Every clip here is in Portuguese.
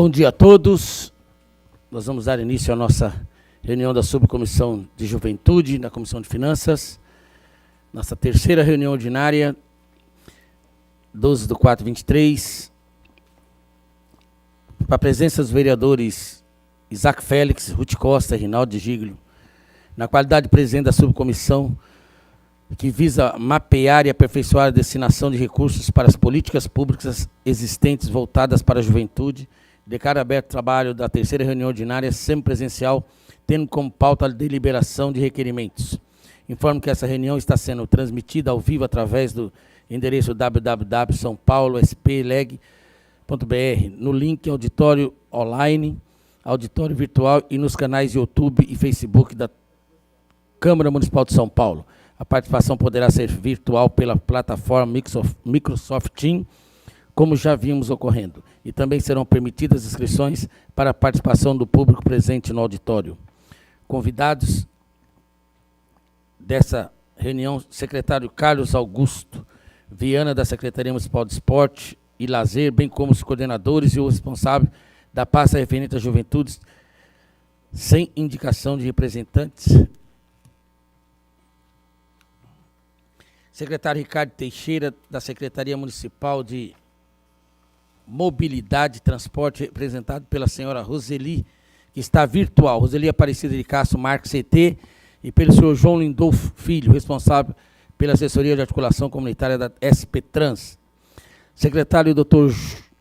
Bom dia a todos. Nós vamos dar início à nossa reunião da Subcomissão de Juventude, da Comissão de Finanças. Nossa terceira reunião ordinária, 12/4/23. Para a presença dos vereadores Isaac Félix, Ruth Costa e Rinaldo de Giglio, na qualidade de presidente da Subcomissão, que visa mapear e aperfeiçoar a destinação de recursos para as políticas públicas existentes voltadas para a juventude, declara aberto o trabalho da terceira reunião ordinária semipresencial, tendo como pauta a deliberação de requerimentos. Informo que essa reunião está sendo transmitida ao vivo através do endereço www.saopaulospleg.br, no link auditório online, auditório virtual e nos canais YouTube e Facebook da Câmara Municipal de São Paulo. A participação poderá ser virtual pela plataforma Microsoft Teams, como já vimos ocorrendo. E também serão permitidas inscrições para a participação do público presente no auditório. Convidados dessa reunião, secretário Carlos Augusto Viana, da Secretaria Municipal de Esporte e Lazer, bem como os coordenadores e o responsável da pasta referente à juventude, sem indicação de representantes. Secretário Ricardo Teixeira, da Secretaria Municipal de Mobilidade e Transporte, representado pela senhora Roseli, que está virtual. Roseli Aparecida de Castro Marques CT, e pelo senhor João Lindolfo Filho, responsável pela assessoria de articulação comunitária da SP Trans. Secretário Dr.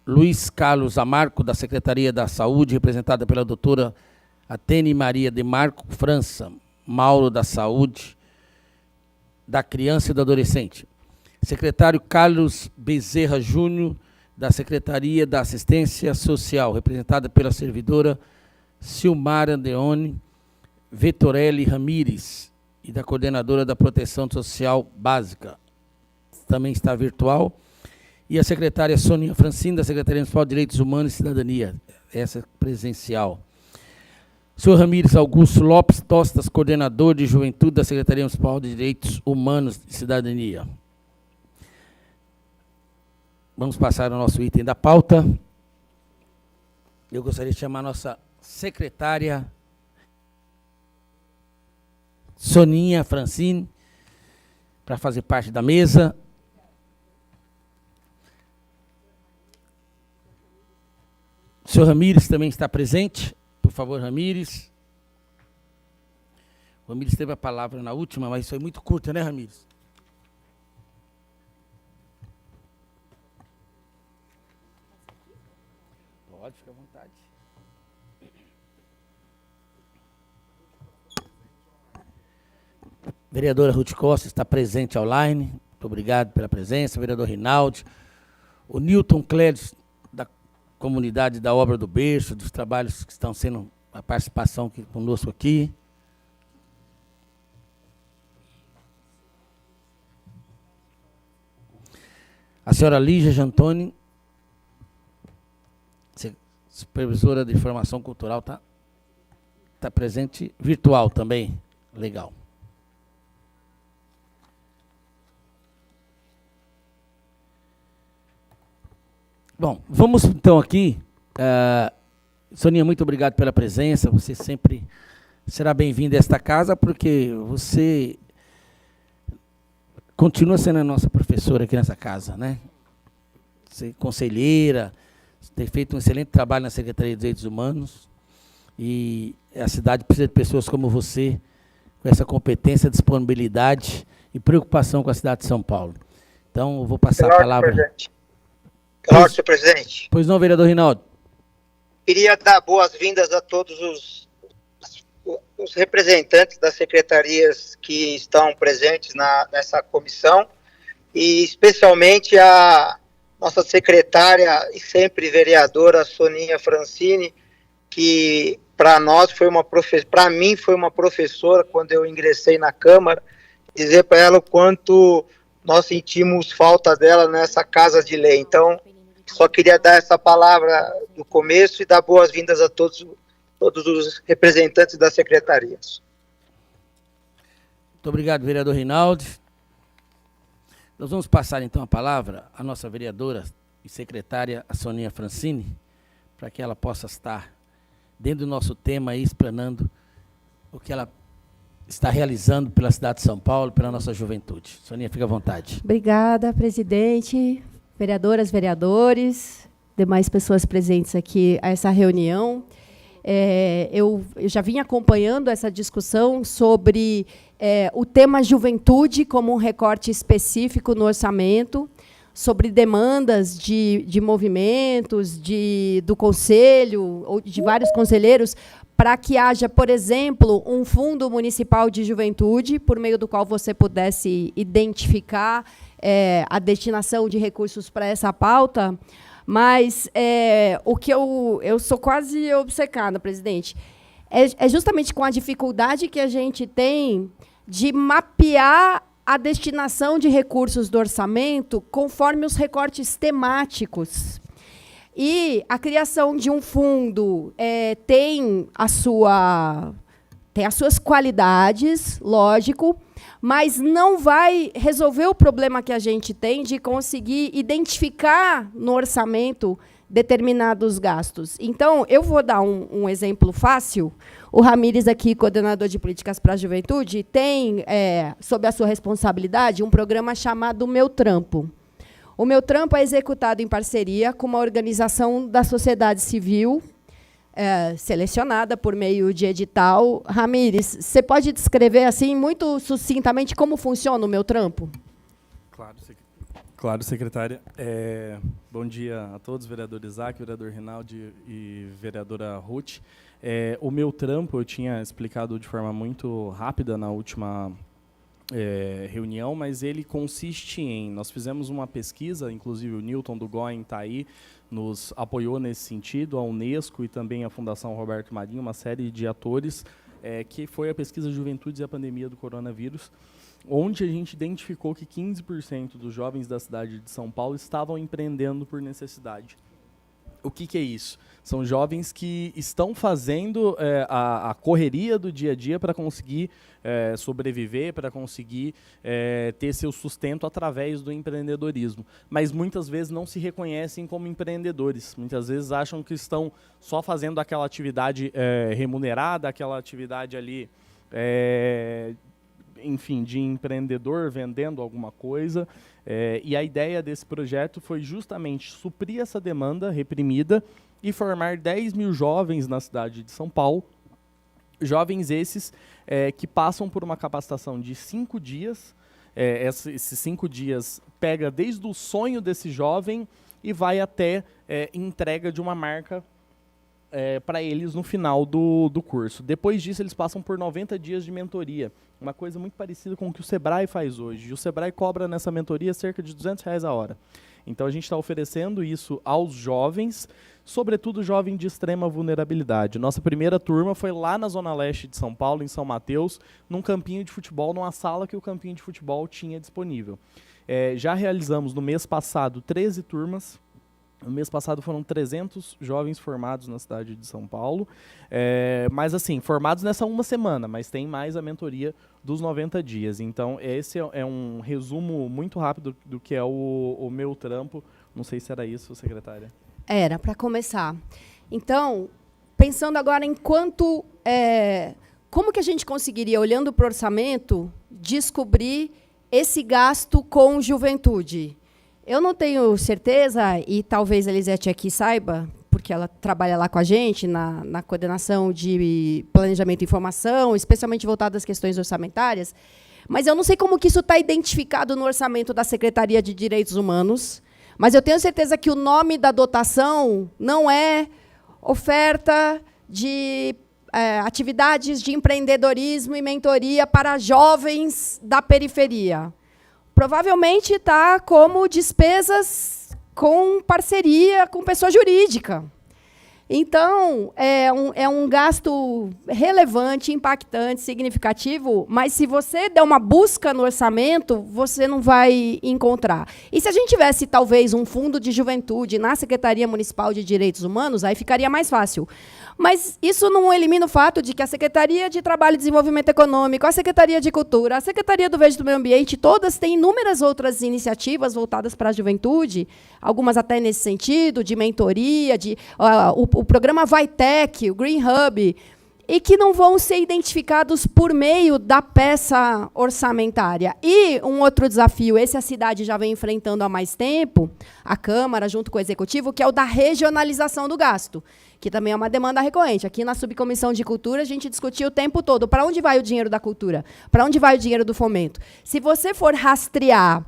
Luiz Carlos Amarco, da Secretaria da Saúde, representada pela doutora Atene Maria de Marco França, Mauro da Saúde, da Criança e do Adolescente. Secretário Carlos Bezerra Júnior, da Secretaria da Assistência Social, representada pela servidora Silmara Deone Vettorelli Ramires, e da coordenadora da Proteção Social Básica, também está virtual. E a secretária Soninha Francine, da Secretaria Municipal de Direitos Humanos e Cidadania, essa presencial. Senhor Ramires Augusto Lopes Tostas, coordenador de Juventude da Secretaria Municipal de Direitos Humanos e Cidadania. Vamos passar ao nosso item da pauta. Eu gostaria de chamar a nossa secretária Soninha Francine para fazer parte da mesa. O senhor Ramires também está presente. Por favor, Ramires. O Ramires teve a palavra na última, mas foi muito curta, né, Ramires? Pode, fica à vontade. Vereadora Ruth Costa está presente online. Muito obrigado pela presença. Vereador Rinaldo. O Newton Clédio, da comunidade da Obra do Berço, dos trabalhos que estão sendo a participação conosco aqui. A senhora Lígia Jantoni, supervisora de formação cultural, está presente virtual também. Legal. Bom, vamos então aqui. Soninha, muito obrigado pela presença. Você sempre será bem-vinda a esta casa, porque você continua sendo a nossa professora aqui nessa casa, né? Você é conselheira, tem feito um excelente trabalho na Secretaria de Direitos Humanos, e a cidade precisa de pessoas como você, com essa competência, disponibilidade e preocupação com a cidade de São Paulo. Então, eu vou passar a palavra. Senhor presidente. Pois não, vereador Rinaldo. Queria dar boas-vindas a todos os representantes das secretarias que estão presentes nessa comissão, e especialmente a nossa secretária e sempre vereadora Soninha Francine, que para mim foi uma professora quando eu ingressei na Câmara. Dizer para ela o quanto nós sentimos falta dela nessa casa de lei. Então, só queria dar essa palavra no começo e dar boas-vindas a todos os representantes das secretarias. Muito obrigado, vereador Rinaldo. Nós vamos passar, então, a palavra à nossa vereadora e secretária, a Soninha Francine, para que ela possa estar dentro do nosso tema aí, explanando o que ela está realizando pela cidade de São Paulo, pela nossa juventude. Soninha, fica à vontade. Obrigada, presidente, vereadoras, vereadores, demais pessoas presentes aqui a essa reunião. Eu já vim acompanhando essa discussão sobre o tema juventude como um recorte específico no orçamento, sobre demandas de movimentos, do conselho, ou de vários conselheiros, para que haja, por exemplo, um fundo municipal de juventude, por meio do qual você pudesse identificar a destinação de recursos para essa pauta. Mas o que eu sou quase obcecada, presidente, é justamente com a dificuldade que a gente tem de mapear a destinação de recursos do orçamento conforme os recortes temáticos. E a criação de um fundo tem as suas qualidades, lógico, mas não vai resolver o problema que a gente tem de conseguir identificar no orçamento determinados gastos. Então, eu vou dar um exemplo fácil. O Ramires, aqui, coordenador de políticas para a juventude, tem, sob a sua responsabilidade, um programa chamado Meu Trampo. O Meu Trampo é executado em parceria com uma organização da sociedade civil, selecionada por meio de edital. Ramires, você pode descrever assim muito sucintamente como funciona o Meu Trampo? Claro, secretária. Bom dia a todos, vereador Isaac, vereador Rinaldi e vereadora Ruth. O Meu Trampo eu tinha explicado de forma muito rápida na última reunião, mas ele consiste em... Nós fizemos uma pesquisa, inclusive o Newton do GOEN está aí, nos apoiou nesse sentido, a Unesco e também a Fundação Roberto Marinho, uma série de atores, que foi a pesquisa Juventudes e a Pandemia do Coronavírus, onde a gente identificou que 15% dos jovens da cidade de São Paulo estavam empreendendo por necessidade. O que é isso? São jovens que estão fazendo a correria do dia a dia para conseguir sobreviver, para conseguir ter seu sustento através do empreendedorismo. Mas muitas vezes não se reconhecem como empreendedores. Muitas vezes acham que estão só fazendo aquela atividade remunerada, aquela atividade ali... enfim, de empreendedor vendendo alguma coisa. E a ideia desse projeto foi justamente suprir essa demanda reprimida e formar 10 mil jovens na cidade de São Paulo. Jovens esses que passam por uma capacitação de 5 dias. Esses 5 dias pega desde o sonho desse jovem e vai até entrega de uma marca para eles no final do curso. Depois disso, eles passam por 90 dias de mentoria, uma coisa muito parecida com o que o Sebrae faz hoje. E o Sebrae cobra nessa mentoria cerca de R$200 a hora. Então, a gente está oferecendo isso aos jovens, sobretudo jovem de extrema vulnerabilidade. Nossa primeira turma foi lá na Zona Leste de São Paulo, em São Mateus, num campinho de futebol, numa sala que o campinho de futebol tinha disponível. Já realizamos, no mês passado, 13 turmas. No mês passado foram 300 jovens formados na cidade de São Paulo, mas assim, formados nessa uma semana, mas tem mais a mentoria dos 90 dias. Então, esse é um resumo muito rápido do que é o Meu Trampo. Não sei se era isso, secretária. Era, para começar. Então, pensando agora como que a gente conseguiria, olhando para o orçamento, descobrir esse gasto com juventude? Eu não tenho certeza, e talvez a Elisete aqui saiba, porque ela trabalha lá com a gente, na coordenação de planejamento e informação, especialmente voltada às questões orçamentárias, mas eu não sei como que isso está identificado no orçamento da Secretaria de Direitos Humanos, mas eu tenho certeza que o nome da dotação não é oferta de atividades de empreendedorismo e mentoria para jovens da periferia. Provavelmente está como despesas com parceria com pessoa jurídica. Então, é um gasto relevante, impactante, significativo, mas se você der uma busca no orçamento, você não vai encontrar. E se a gente tivesse, talvez, um fundo de juventude na Secretaria Municipal de Direitos Humanos, aí ficaria mais fácil. Mas isso não elimina o fato de que a Secretaria de Trabalho e Desenvolvimento Econômico, a Secretaria de Cultura, a Secretaria do Verde e do Meio Ambiente, todas têm inúmeras outras iniciativas voltadas para a juventude, algumas até nesse sentido, de mentoria, o programa Vitec, o Green Hub, e que não vão ser identificados por meio da peça orçamentária. E um outro desafio, esse a cidade já vem enfrentando há mais tempo, a Câmara, junto com o Executivo, que é o da regionalização do gasto, que também é uma demanda recorrente. Aqui na Subcomissão de Cultura, a gente discutiu o tempo todo para onde vai o dinheiro da cultura, para onde vai o dinheiro do fomento. Se você for rastrear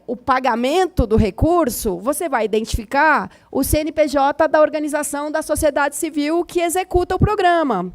o pagamento do recurso, você vai identificar o CNPJ da organização da sociedade civil que executa o programa.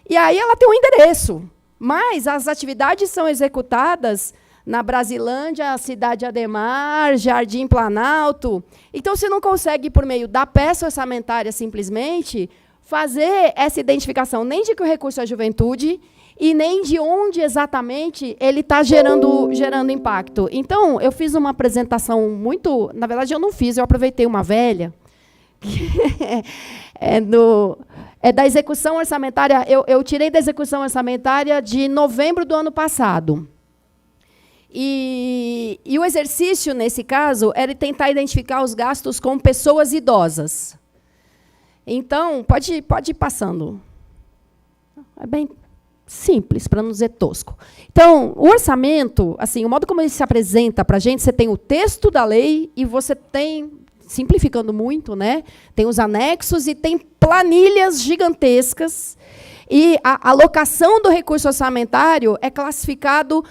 E aí ela tem um endereço, mas as atividades são executadas na Brasilândia, Cidade Ademar, Jardim Planalto. Então, você não consegue, por meio da peça orçamentária, simplesmente, fazer essa identificação nem de que o recurso é juventude e nem de onde exatamente ele está gerando impacto. Então, eu fiz uma apresentação muito... Na verdade, eu não fiz, eu aproveitei uma velha, que é da execução orçamentária. Eu tirei da execução orçamentária de novembro do ano passado. E o exercício, nesse caso, era tentar identificar os gastos com pessoas idosas. Então, pode ir passando. É bem simples, para não dizer tosco. Então, o orçamento, assim, o modo como ele se apresenta para a gente, você tem o texto da lei e você tem, simplificando muito, né, tem os anexos e tem planilhas gigantescas. E a alocação do recurso orçamentário é classificado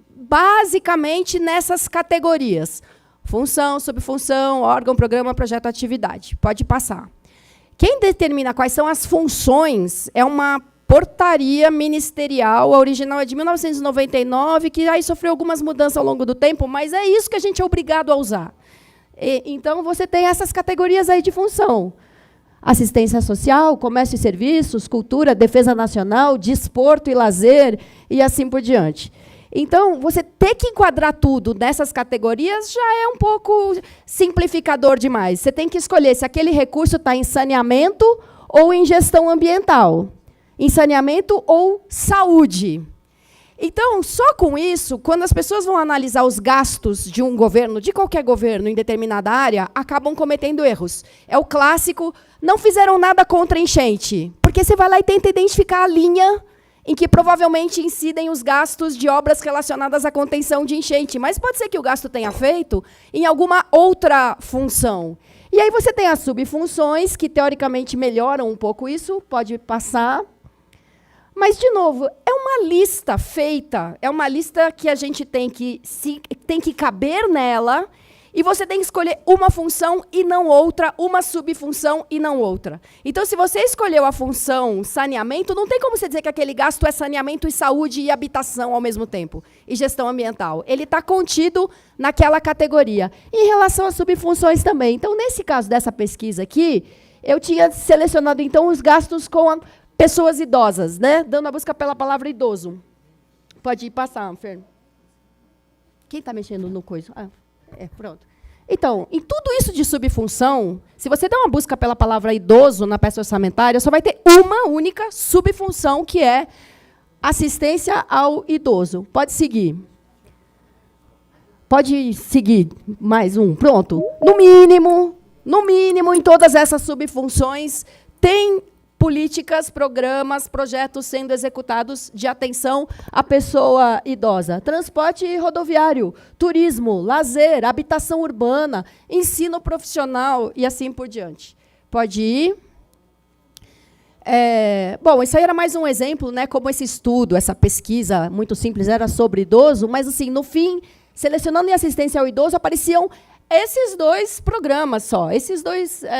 basicamente nessas categorias: função, subfunção, órgão, programa, projeto, atividade. Pode passar. Quem determina quais são as funções é uma portaria ministerial, a original é de 1999, que aí sofreu algumas mudanças ao longo do tempo, mas é isso que a gente é obrigado a usar. Então, você tem essas categorias aí de função: assistência social, comércio e serviços, cultura, defesa nacional, desporto e lazer, e assim por diante. Então, você ter que enquadrar tudo nessas categorias já é um pouco simplificador demais. Você tem que escolher se aquele recurso está em saneamento ou em gestão ambiental, em saneamento ou saúde. Então, só com isso, quando as pessoas vão analisar os gastos de um governo, de qualquer governo, em determinada área, acabam cometendo erros. É o clássico: não fizeram nada contra a enchente, porque você vai lá e tenta identificar a linha em que provavelmente incidem os gastos de obras relacionadas à contenção de enchente. Mas pode ser que o gasto tenha feito em alguma outra função. E aí você tem as subfunções, que teoricamente melhoram um pouco isso, pode passar. Mas, de novo, é uma lista feita, é uma lista que a gente tem que caber nela, e você tem que escolher uma função e não outra, uma subfunção e não outra. Então, se você escolheu a função saneamento, não tem como você dizer que aquele gasto é saneamento e saúde e habitação ao mesmo tempo, e gestão ambiental. Ele está contido naquela categoria. Em relação às subfunções também. Então, nesse caso dessa pesquisa aqui, eu tinha selecionado, então, os gastos com pessoas idosas, né? Dando a busca pela palavra idoso. Pode ir passar, Fer. Quem está mexendo no coisa? Pronto. Então, em tudo isso de subfunção, se você der uma busca pela palavra idoso na peça orçamentária, só vai ter uma única subfunção, que é assistência ao idoso. Pode seguir. Pode seguir mais um. Pronto. No mínimo, em todas essas subfunções, tem políticas, programas, projetos sendo executados de atenção à pessoa idosa. Transporte rodoviário, turismo, lazer, habitação urbana, ensino profissional e assim por diante. Pode ir. Bom, isso aí era mais um exemplo, né, como esse estudo, essa pesquisa muito simples, era sobre idoso, mas, assim, no fim, selecionando em assistência ao idoso, apareciam esses dois programas só,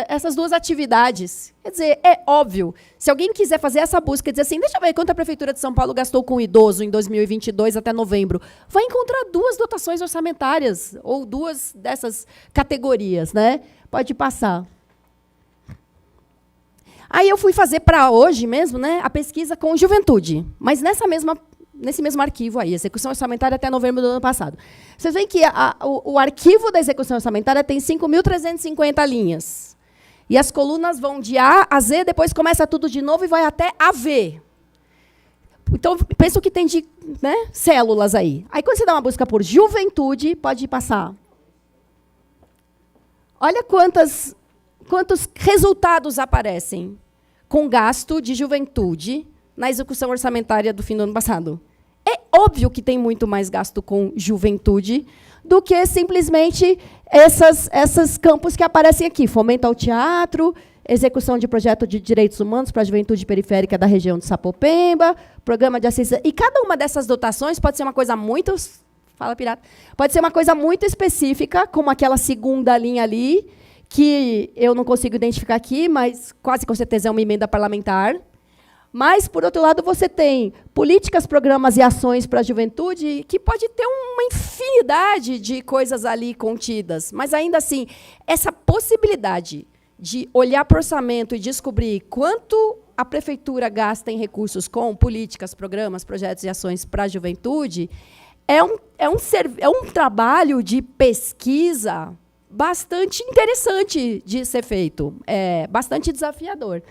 essas duas atividades. Quer dizer, é óbvio, se alguém quiser fazer essa busca e dizer assim, deixa eu ver quanto a Prefeitura de São Paulo gastou com o idoso em 2022 até novembro, vai encontrar duas dotações orçamentárias, ou duas dessas categorias, né? Pode passar. Aí eu fui fazer para hoje mesmo, né, a pesquisa com juventude, mas nesse mesmo arquivo aí, execução orçamentária até novembro do ano passado. Vocês veem que o arquivo da execução orçamentária tem 5.350 linhas. E as colunas vão de A a Z, depois começa tudo de novo e vai até AV. Então, pensa o que tem de, né, células aí. Aí, quando você dá uma busca por juventude, pode passar. Olha quantos resultados aparecem com gasto de juventude na execução orçamentária do fim do ano passado. É óbvio que tem muito mais gasto com juventude do que simplesmente esses campos que aparecem aqui. Fomento ao teatro, execução de projeto de direitos humanos para a juventude periférica da região de Sapopemba, programa de assistência. E cada uma dessas dotações pode ser uma coisa muito... Fala, pirata. Pode ser uma coisa muito específica, como aquela segunda linha ali, que eu não consigo identificar aqui, mas quase com certeza é uma emenda parlamentar. Mas, por outro lado, você tem políticas, programas e ações para a juventude que pode ter uma infinidade de coisas ali contidas. Mas, ainda assim, essa possibilidade de olhar para o orçamento e descobrir quanto a prefeitura gasta em recursos com políticas, programas, projetos e ações para a juventude é um trabalho de pesquisa bastante interessante de ser feito, bastante desafiador.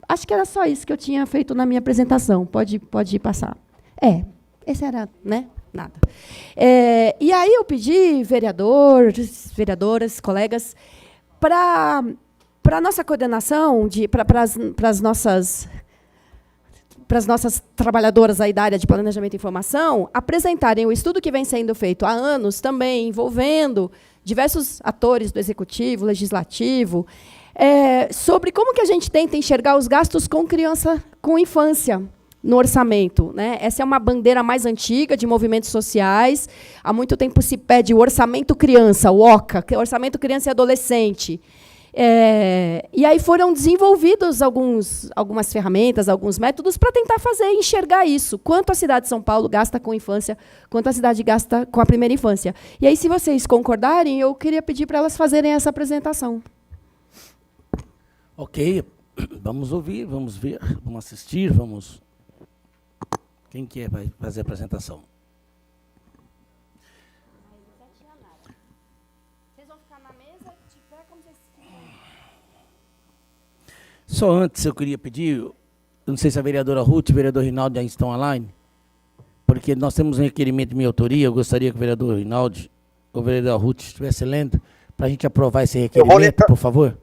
Acho que era só isso que eu tinha feito na minha apresentação. Pode passar. Esse era, né? Nada. E aí eu pedi, vereadores, vereadoras, colegas, para a nossa coordenação, para as nossas trabalhadoras aí da área de planejamento e informação, apresentarem o estudo que vem sendo feito há anos, também envolvendo diversos atores do executivo, legislativo, sobre como que a gente tenta enxergar os gastos com infância no orçamento, né? Essa é uma bandeira mais antiga de movimentos sociais. Há muito tempo se pede o orçamento criança, o OCA, que é o orçamento criança e adolescente. E aí foram desenvolvidos algumas ferramentas, alguns métodos para tentar enxergar isso. Quanto a cidade de São Paulo gasta com infância, quanto a cidade gasta com a primeira infância. E aí, se vocês concordarem, eu queria pedir para elas fazerem essa apresentação. Ok, vamos ouvir, vamos ver, vamos assistir, vamos... Quem vai fazer a apresentação? Vocês vão ficar na mesa, tiver como vocês quiserem. Só antes eu queria pedir, eu não sei se a vereadora Ruth e o vereador Rinaldi já estão online, porque nós temos um requerimento de minha autoria, eu gostaria que o vereador Rinaldi ou o vereador Ruth estivesse lendo, para a gente aprovar esse requerimento, por favor.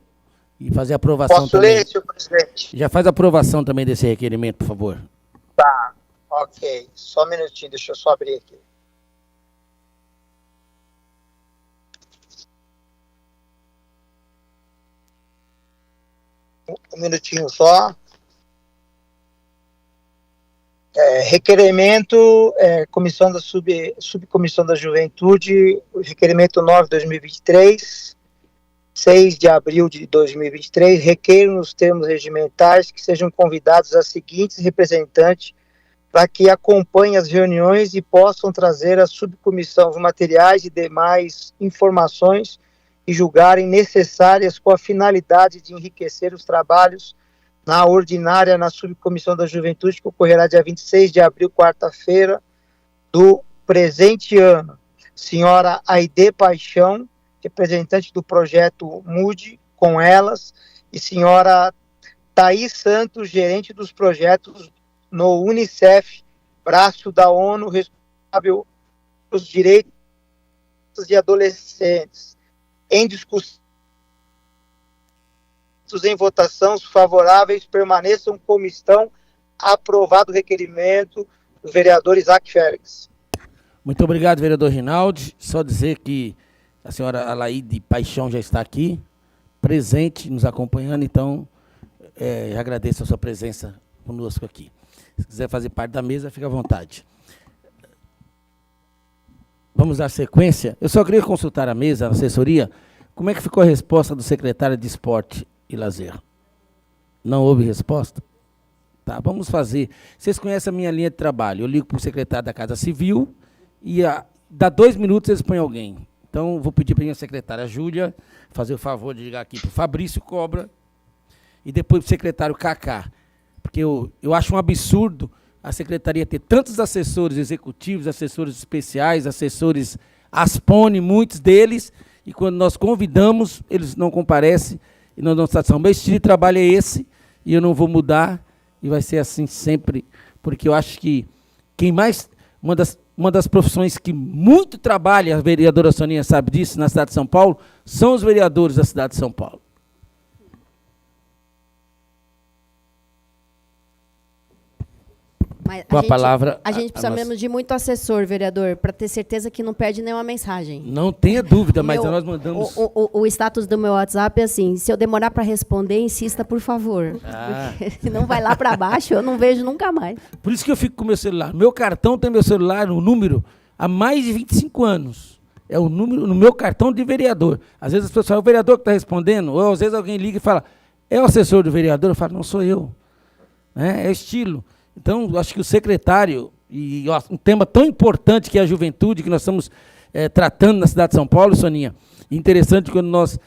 E fazer a aprovação Posso também. ler, senhor presidente? Já faz a aprovação também desse requerimento, por favor. Tá, ok. Só um minutinho, deixa eu só abrir aqui. Um minutinho só. Requerimento, comissão da subcomissão da juventude, requerimento 9/2023, 6 de abril de 2023, requeiro nos termos regimentais que sejam convidados as seguintes representantes para que acompanhem as reuniões e possam trazer à subcomissão os materiais e demais informações e julgarem necessárias com a finalidade de enriquecer os trabalhos na ordinária na subcomissão da juventude, que ocorrerá dia 26 de abril, quarta-feira, do presente ano. Senhora Aide Paixão, representante do projeto Mude com Elas, e senhora Thaís Santos, gerente dos projetos no Unicef, braço da ONU, responsável pelos direitos de adolescentes. Em discussão, em votação, os favoráveis permaneçam como estão. Aprovado o requerimento do vereador Isaac Félix. Muito obrigado, vereador Rinaldi. Só dizer que a senhora Alaide Paixão já está aqui, presente, nos acompanhando, então agradeço a sua presença conosco aqui. Se quiser fazer parte da mesa, fique à vontade. Vamos dar sequência. Eu só queria consultar a mesa, a assessoria, como é que ficou a resposta do secretário de Esporte e Lazer? Não houve resposta? Tá, vamos fazer. Vocês conhecem a minha linha de trabalho. Eu ligo para o secretário da Casa Civil e dá 2 minutos eles põem alguém. Então, vou pedir para a minha secretária Júlia fazer o favor de ligar aqui para o Fabrício Cobra e depois para o secretário Cacá. Porque eu acho um absurdo a secretaria ter tantos assessores executivos, assessores especiais, assessores Aspone, muitos deles, e quando nós convidamos, eles não comparecem, e nós damos satisfação. Meu estilo de trabalho é esse, e eu não vou mudar, e vai ser assim sempre, porque eu acho que quem mais, uma das profissões que muito trabalha, a vereadora Soninha sabe disso, na cidade de São Paulo, são os vereadores da cidade de São Paulo. Mas Com a palavra, a gente precisa mesmo de muito assessor, vereador, para ter certeza que não perde nenhuma mensagem. Não tenha dúvida, mas nós mandamos... O status do meu WhatsApp é assim, se eu demorar para responder, insista, por favor. Porque se não vai lá para baixo, eu não vejo nunca mais. Por isso que eu fico com o meu celular. Meu cartão tem meu celular, o número, há mais de 25 anos. É o número no meu cartão de vereador. Às vezes as pessoas falam, o vereador que está respondendo, ou às vezes alguém liga e fala, é o assessor do vereador? Eu falo, não sou eu. É estilo. Então, eu acho que o secretário, e ó, um tema tão importante que é a juventude, que nós estamos tratando na cidade de São Paulo, Soninha, interessante quando nós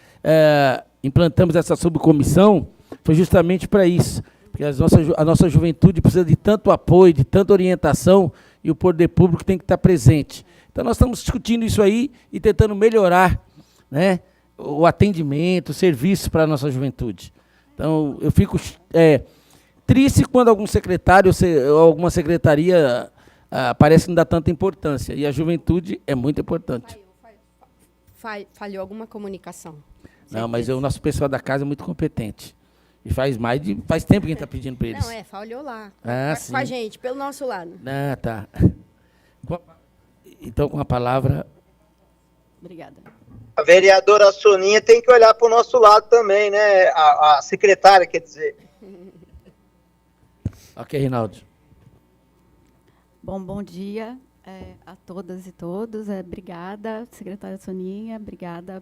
implantamos essa subcomissão, foi justamente para isso, porque a nossa juventude precisa de tanto apoio, de tanta orientação, e o poder público tem que estar presente. Então, nós estamos discutindo isso aí e tentando melhorar, né, o atendimento, o serviço para a nossa juventude. Então, eu fico... triste quando algum secretário ou alguma secretaria parece que não dá tanta importância. E a juventude é muito importante. Falhou alguma comunicação. Não, mas o nosso pessoal da casa é muito competente. E faz tempo que a gente está pedindo para eles. Não, falhou lá. Sim. Com a gente, pelo nosso lado. Tá. Então, com a palavra... Obrigada. A vereadora Soninha tem que olhar para o nosso lado também, né? A secretária, quer dizer... Ok, Rinaldo. Bom dia a todas e todos. Obrigada, secretária Soninha, obrigada,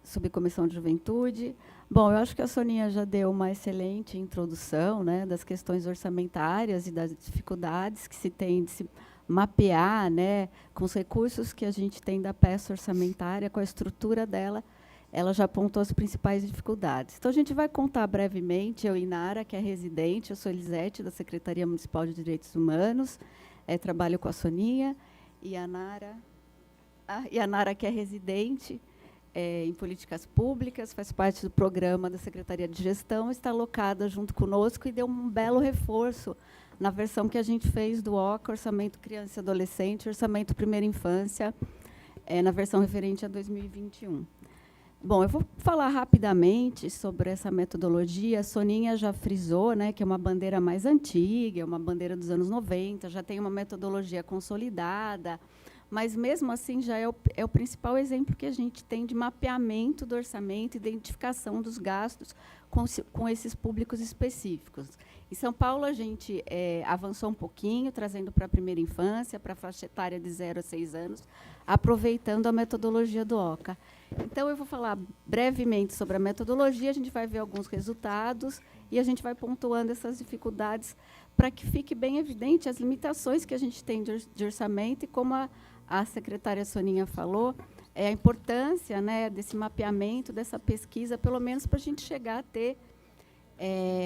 Subcomissão de Juventude. Bom, eu acho que a Soninha já deu uma excelente introdução, né, das questões orçamentárias e das dificuldades que se tem de se mapear, né, com os recursos que a gente tem da peça orçamentária, com a estrutura dela. Ela já apontou as principais dificuldades. Então, a gente vai contar brevemente, eu e Nara, que é residente, eu sou Elisete, da Secretaria Municipal de Direitos Humanos, trabalho com a Soninha, e a Nara, que é residente em políticas públicas, faz parte do programa da Secretaria de Gestão, está alocada junto conosco e deu um belo reforço na versão que a gente fez do OCA, Orçamento Criança e Adolescente, Orçamento Primeira Infância, na versão referente a 2021. Bom, eu vou falar rapidamente sobre essa metodologia. A Soninha já frisou, né, que é uma bandeira mais antiga, é uma bandeira dos anos 90, já tem uma metodologia consolidada, mas, mesmo assim, já é o principal exemplo que a gente tem de mapeamento do orçamento, identificação dos gastos com esses públicos específicos. Em São Paulo, a gente avançou um pouquinho, trazendo para a primeira infância, para a faixa etária de 0 a 6 anos, aproveitando a metodologia do OCA. Então, eu vou falar brevemente sobre a metodologia, a gente vai ver alguns resultados e a gente vai pontuando essas dificuldades para que fique bem evidente as limitações que a gente tem de orçamento e, como a secretária Soninha falou, a importância, né, desse mapeamento, dessa pesquisa, pelo menos para a gente chegar a ter,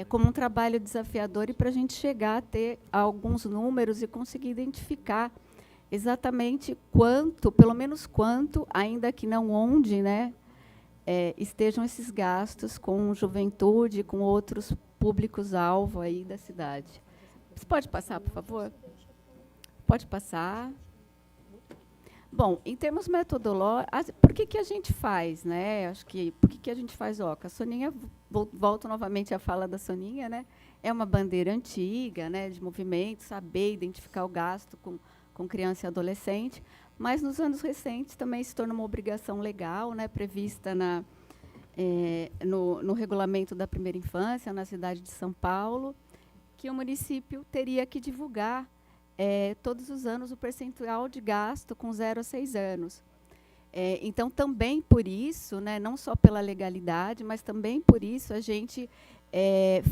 como um trabalho desafiador, e para a gente chegar a ter alguns números e conseguir identificar exatamente quanto, pelo menos quanto, ainda que não onde, né, estejam esses gastos com juventude, com outros públicos-alvo aí da cidade. Você pode passar, por favor? Pode passar. Bom, em termos metodológicos, por que a gente faz, né? Acho que por que a gente faz OCA? A Soninha, volto novamente à fala da Soninha, né? É uma bandeira antiga, né, de movimento, saber identificar o gasto com criança e adolescente, mas nos anos recentes também se torna uma obrigação legal, né, prevista no regulamento da primeira infância na cidade de São Paulo, que o município teria que divulgar todos os anos o percentual de gasto com 0 a 6 anos. Então, também por isso, né, não só pela legalidade, mas também por isso a gente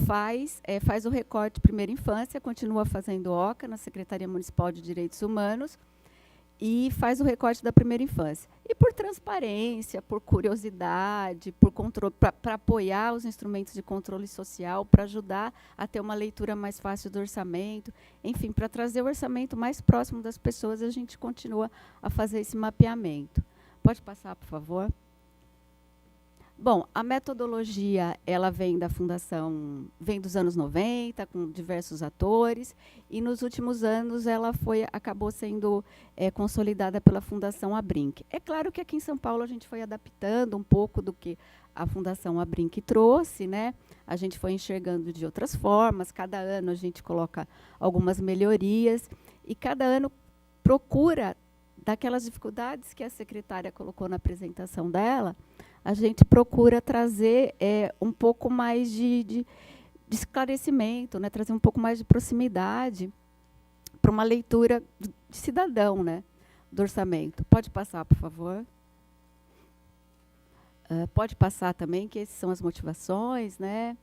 faz o recorte primeira infância, continua fazendo OCA na Secretaria Municipal de Direitos Humanos, e faz o recorte da primeira infância. E por transparência, por curiosidade, por controle, para apoiar os instrumentos de controle social, para ajudar a ter uma leitura mais fácil do orçamento, enfim, para trazer o orçamento mais próximo das pessoas, a gente continua a fazer esse mapeamento. Pode passar, por favor? Bom, a metodologia, ela vem da fundação, vem dos anos 90, com diversos atores, e nos últimos anos ela acabou sendo consolidada pela Fundação Abrinq. É claro que aqui em São Paulo a gente foi adaptando um pouco do que a Fundação Abrinq trouxe, né? A gente foi enxergando de outras formas, cada ano a gente coloca algumas melhorias, e cada ano procura, daquelas dificuldades que a secretária colocou na apresentação dela, a gente procura trazer um pouco mais de esclarecimento, né? Trazer um pouco mais de proximidade para uma leitura de cidadão, né? Do orçamento. Pode passar, por favor. Pode passar também, que essas são as motivações, né?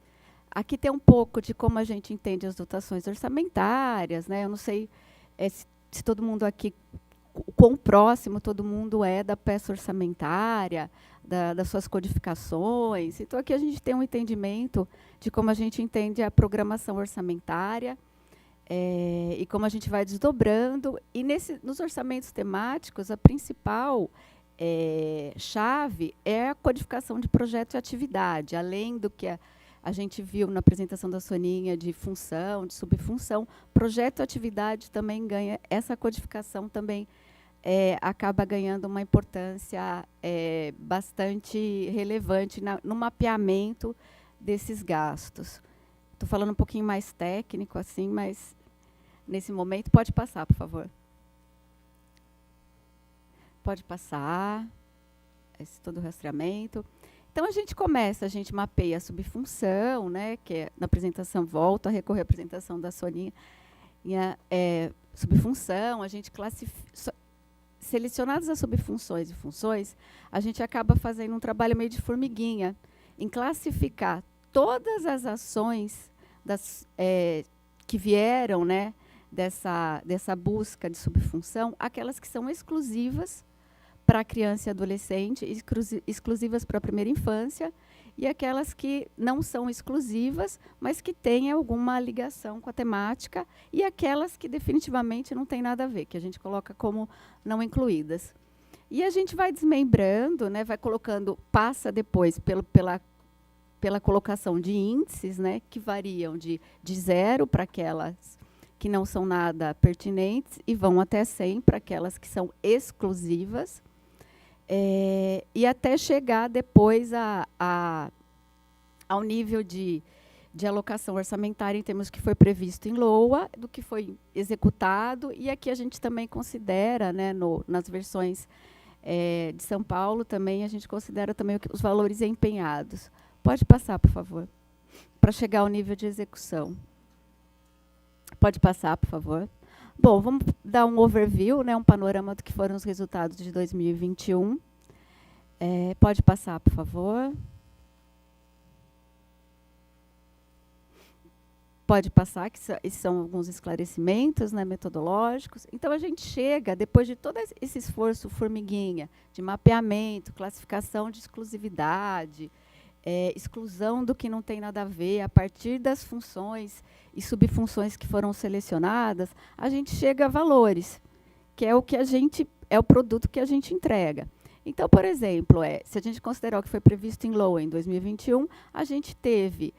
Aqui tem um pouco de como a gente entende as dotações orçamentárias, né? Eu não sei se todo mundo aqui, quão próximo todo mundo é da peça orçamentária, das suas codificações. Então, aqui a gente tem um entendimento de como a gente entende a programação orçamentária e como a gente vai desdobrando. E nos orçamentos temáticos, a principal chave é a codificação de projeto e atividade, além do que a gente viu na apresentação da Soninha de função, de subfunção. Projeto e atividade também ganha, essa codificação também acaba ganhando uma importância bastante relevante no mapeamento desses gastos. Estou falando um pouquinho mais técnico, assim, mas nesse momento, pode passar, por favor. Pode passar, esse todo o rastreamento. Então, a gente mapeia a subfunção, né, que na apresentação, volto a recorrer à apresentação da Soninha, subfunção, a gente classifica. Selecionadas as subfunções e funções, a gente acaba fazendo um trabalho meio de formiguinha, em classificar todas as ações que vieram, né, dessa busca de subfunção, aquelas que são exclusivas para a criança e adolescente, exclusivas para a primeira infância, e aquelas que não são exclusivas, mas que têm alguma ligação com a temática, e aquelas que definitivamente não têm nada a ver, que a gente coloca como não incluídas. E a gente vai desmembrando, né, vai colocando, passa depois pela colocação de índices, né, que variam de 0 para aquelas que não são nada pertinentes, e vão até 100 para aquelas que são exclusivas, e até chegar depois ao nível de alocação orçamentária em termos que foi previsto em LOA, do que foi executado, e aqui a gente também considera, né, nas versões de São Paulo, também a gente considera também os valores empenhados. Pode passar, por favor, para chegar ao nível de execução. Pode passar, por favor. Bom, vamos dar um overview, né, um panorama do que foram os resultados de 2021. Pode passar, por favor. Pode passar, que esses são alguns esclarecimentos, né, metodológicos. Então, a gente chega, depois de todo esse esforço formiguinha, de mapeamento, classificação de exclusividade, exclusão do que não tem nada a ver, a partir das funções e subfunções que foram selecionadas, a gente chega a valores, que é o produto que a gente entrega. Então, por exemplo, se a gente considerar o que foi previsto em LOA em 2021, a gente teve,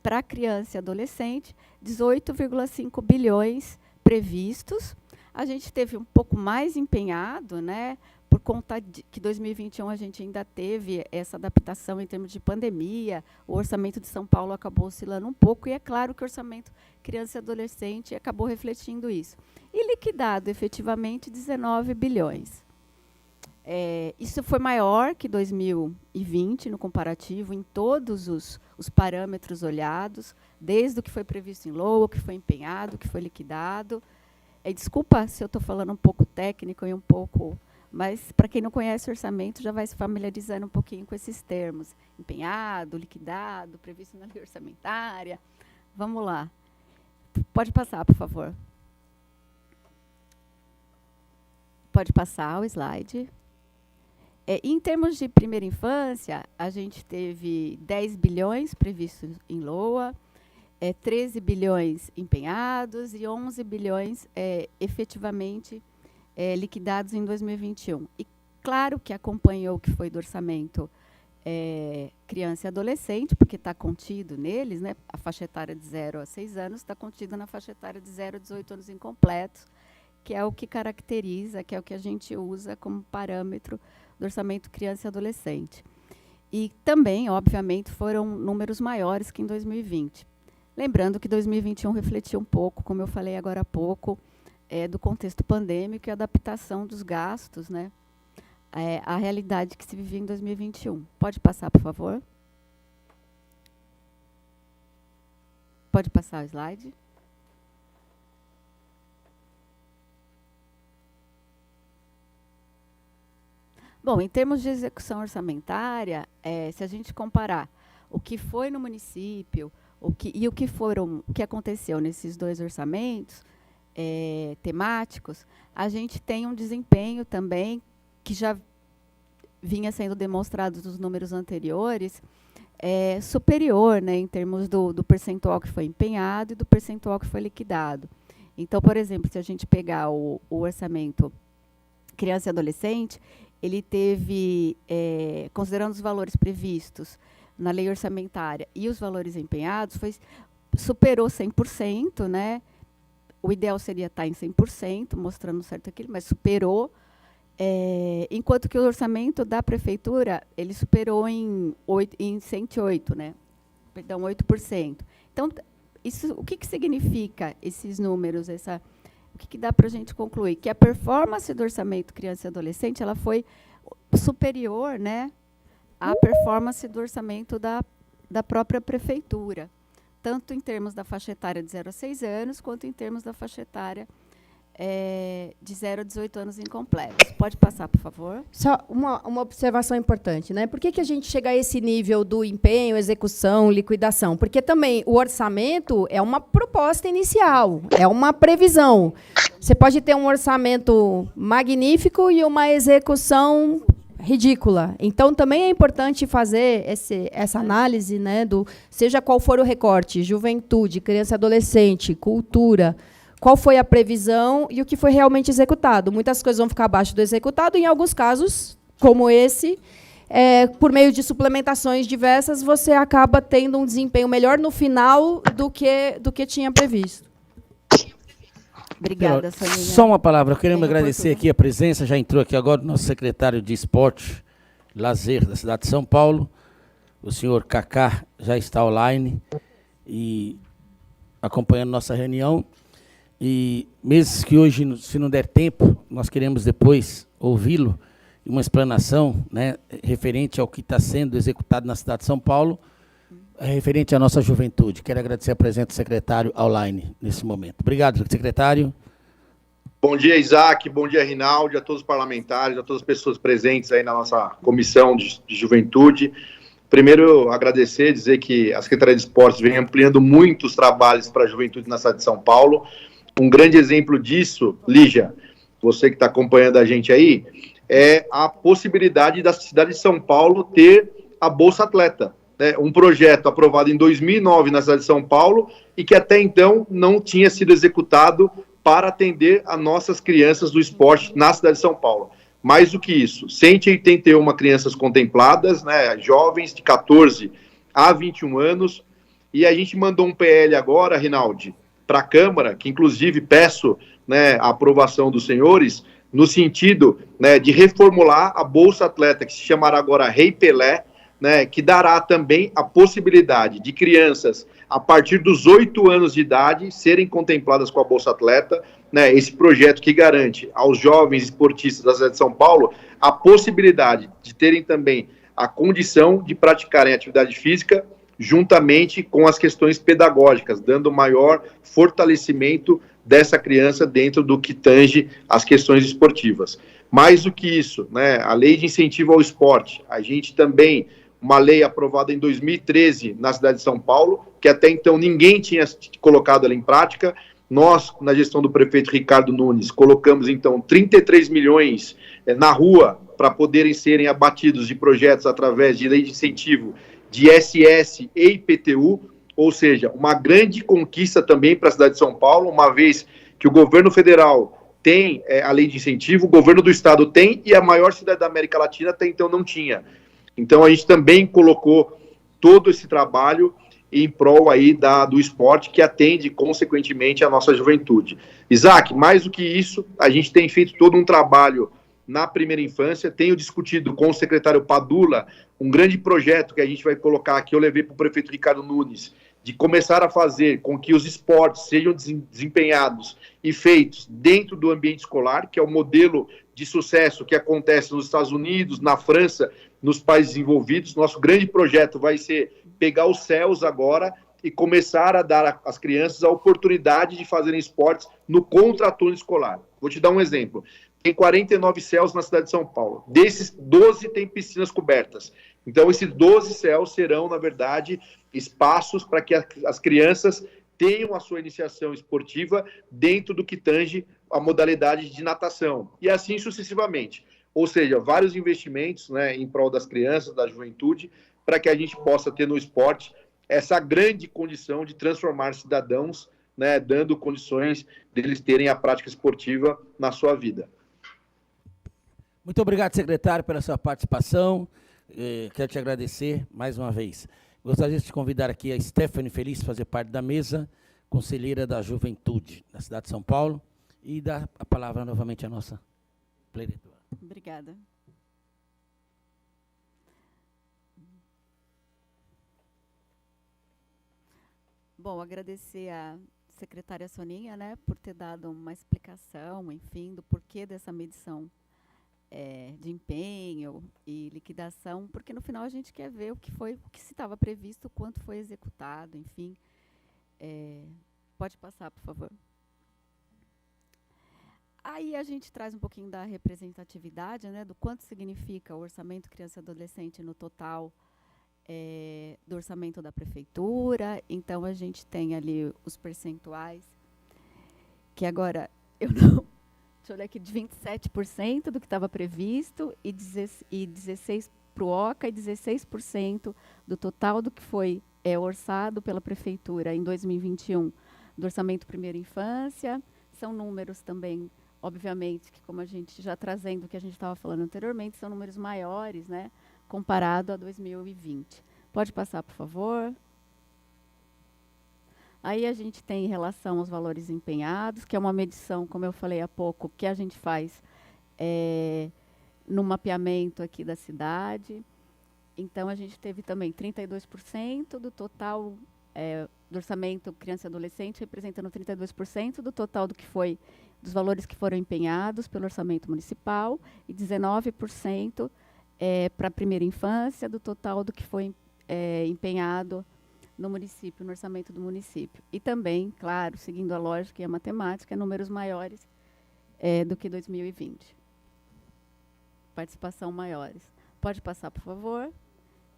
para criança e adolescente, 18,5 bilhões previstos. A gente teve um pouco mais empenhado, né, por conta de que 2021 a gente ainda teve essa adaptação em termos de pandemia, o orçamento de São Paulo acabou oscilando um pouco, e é claro que o orçamento criança e adolescente acabou refletindo isso. E liquidado, efetivamente, 19 bilhões. Isso foi maior que 2020, no comparativo, em todos os parâmetros olhados, desde o que foi previsto em LOA, o que foi empenhado, o que foi liquidado. Desculpa se eu estou falando um pouco técnico e um pouco... Mas, para quem não conhece o orçamento, já vai se familiarizando um pouquinho com esses termos. Empenhado, liquidado, previsto na lei orçamentária. Vamos lá. Pode passar, por favor. Pode passar o slide. Em termos de primeira infância, a gente teve 10 bilhões previstos em LOA, 13 bilhões empenhados e 11 bilhões efetivamente liquidados em 2021. E claro que acompanhou o que foi do orçamento criança e adolescente, porque está contido neles, né? A faixa etária de 0 a 6 anos está contida na faixa etária de 0 a 18 anos incompletos, que é o que caracteriza, que é o que a gente usa como parâmetro do orçamento criança e adolescente. E também, obviamente, foram números maiores que em 2020. Lembrando que 2021 refletiu um pouco, como eu falei agora há pouco, do contexto pandêmico e adaptação dos gastos, né, à realidade que se vivia em 2021. Pode passar, por favor? Pode passar o slide. Bom, em termos de execução orçamentária, se a gente comparar o que foi no município o que aconteceu nesses 2 orçamentos temáticos, a gente tem um desempenho também que já vinha sendo demonstrado nos números anteriores, superior, né, em termos do percentual que foi empenhado e do percentual que foi liquidado. Então, por exemplo, se a gente pegar o orçamento criança e adolescente, ele teve, considerando os valores previstos na lei orçamentária e os valores empenhados, superou 100%, né? O ideal seria estar em 100%, mostrando certo aquilo, mas superou, enquanto que o orçamento da prefeitura, ele superou em 108%, né? Perdão, 8%. Então, o que significa esses números, o que dá para a gente concluir? Que a performance do orçamento criança e adolescente ela foi superior, né, à performance do orçamento da própria prefeitura, tanto em termos da faixa etária de 0 a 6 anos, quanto em termos da faixa etária de 0 a 18 anos incompletos. Pode passar, por favor. Só uma observação importante, né? Por que a gente chega a esse nível do empenho, execução, liquidação? Porque também o orçamento é uma proposta inicial, é uma previsão. Você pode ter um orçamento magnífico e uma execução ridícula. Então, também é importante fazer essa análise, né, seja qual for o recorte, juventude, criança e adolescente, cultura, qual foi a previsão e o que foi realmente executado. Muitas coisas vão ficar abaixo do executado, e em alguns casos, como esse, por meio de suplementações diversas, você acaba tendo um desempenho melhor no final do que tinha previsto. Obrigada, Soninha. Só uma palavra, queremos agradecer aqui a presença, já entrou aqui agora o nosso secretário de Esporte, Lazer, da cidade de São Paulo, o senhor Cacá já está online e acompanhando nossa reunião. E mesmo que hoje, se não der tempo, nós queremos depois ouvi-lo, uma explanação, né, referente ao que está sendo executado na cidade de São Paulo, referente à nossa juventude. Quero agradecer a presença do secretário online nesse momento. Obrigado, secretário. Bom dia, Isaac. Bom dia, Rinaldi, a todos os parlamentares, a todas as pessoas presentes aí na nossa comissão de juventude. Primeiro, agradecer, dizer que a Secretaria de Esportes vem ampliando muito os trabalhos para a juventude na cidade de São Paulo. Um grande exemplo disso, Lígia, você que está acompanhando a gente aí, é a possibilidade da cidade de São Paulo ter a Bolsa Atleta. Um projeto aprovado em 2009 na cidade de São Paulo e que até então não tinha sido executado para atender a nossas crianças do esporte na cidade de São Paulo. Mais do que isso, 181 crianças contempladas, né, jovens de 14 a 21 anos, e a gente mandou um PL agora, Rinaldi, para a Câmara, que inclusive peço, né, a aprovação dos senhores, no sentido, né, de reformular a Bolsa Atleta, que se chamará agora Rei Pelé, né, que dará também a possibilidade de crianças a partir dos 8 anos de idade serem contempladas com a Bolsa Atleta, né, esse projeto que garante aos jovens esportistas da cidade de São Paulo a possibilidade de terem também a condição de praticarem atividade física juntamente com as questões pedagógicas, dando maior fortalecimento dessa criança dentro do que tange as questões esportivas. Mais do que isso, né, a lei de incentivo ao esporte, a gente também, uma lei aprovada em 2013 na cidade de São Paulo, que até então ninguém tinha colocado ela em prática. Nós, na gestão do prefeito Ricardo Nunes, colocamos então 33 milhões na rua para poderem serem abatidos de projetos através de lei de incentivo de ISS e IPTU, ou seja, uma grande conquista também para a cidade de São Paulo, uma vez que o governo federal tem a lei de incentivo, o governo do estado tem, e a maior cidade da América Latina até então não tinha. Então, a gente também colocou todo esse trabalho em prol aí do esporte, que atende, consequentemente, a nossa juventude. Isaac, mais do que isso, a gente tem feito todo um trabalho na primeira infância, tenho discutido com o secretário Padula um grande projeto que a gente vai colocar aqui, eu levei para o prefeito Ricardo Nunes, de começar a fazer com que os esportes sejam desempenhados e feitos dentro do ambiente escolar, que é o modelo de sucesso que acontece nos Estados Unidos, na França, nos países desenvolvidos. Nosso grande projeto vai ser pegar os céus agora e começar a dar às crianças a oportunidade de fazerem esportes no contraturno escolar. Vou te dar um exemplo. Tem 49 céus na cidade de São Paulo. Desses, 12 têm piscinas cobertas. Então, esses 12 céus serão, na verdade, espaços para que as crianças tenham a sua iniciação esportiva dentro do que tange a modalidade de natação. E assim sucessivamente. Ou seja, vários investimentos, né, em prol das crianças, da juventude, para que a gente possa ter no esporte essa grande condição de transformar cidadãos, né, dando condições deles terem a prática esportiva na sua vida. Muito obrigado, secretário, pela sua participação. Quero te agradecer mais uma vez. Gostaria de te convidar aqui a Stephanie Feliz, fazer parte da mesa, conselheira da Juventude da cidade de São Paulo, e dar a palavra novamente à nossa plenária. Obrigada. Bom, agradecer à secretária Soninha, né, por ter dado uma explicação, enfim, do porquê dessa medição de empenho e liquidação, porque no final a gente quer ver o que se estava previsto, quanto foi executado, enfim. Pode passar, por favor. Aí a gente traz um pouquinho da representatividade, né, do quanto significa o orçamento criança e adolescente no total do orçamento da prefeitura. Então, a gente tem ali os percentuais, que agora, deixa eu olhar aqui, de 27% do que estava previsto, e 16% para o OCA, e 16% do total do que foi orçado pela prefeitura em 2021, do orçamento primeira infância. São números também, obviamente, que como a gente já trazendo o que a gente estava falando anteriormente, são números maiores, né, comparado a 2020. Pode passar, por favor. Aí a gente tem em relação aos valores empenhados, que é uma medição, como eu falei há pouco, que a gente faz no mapeamento aqui da cidade. Então, a gente teve também 32% do total do orçamento criança e adolescente, representando 32% do total dos valores que foram empenhados pelo orçamento municipal, e 19% para a primeira infância, do total do que foi empenhado no município, no orçamento do município. E também, claro, seguindo a lógica e a matemática, números maiores do que 2020. Participação maiores. Pode passar, por favor.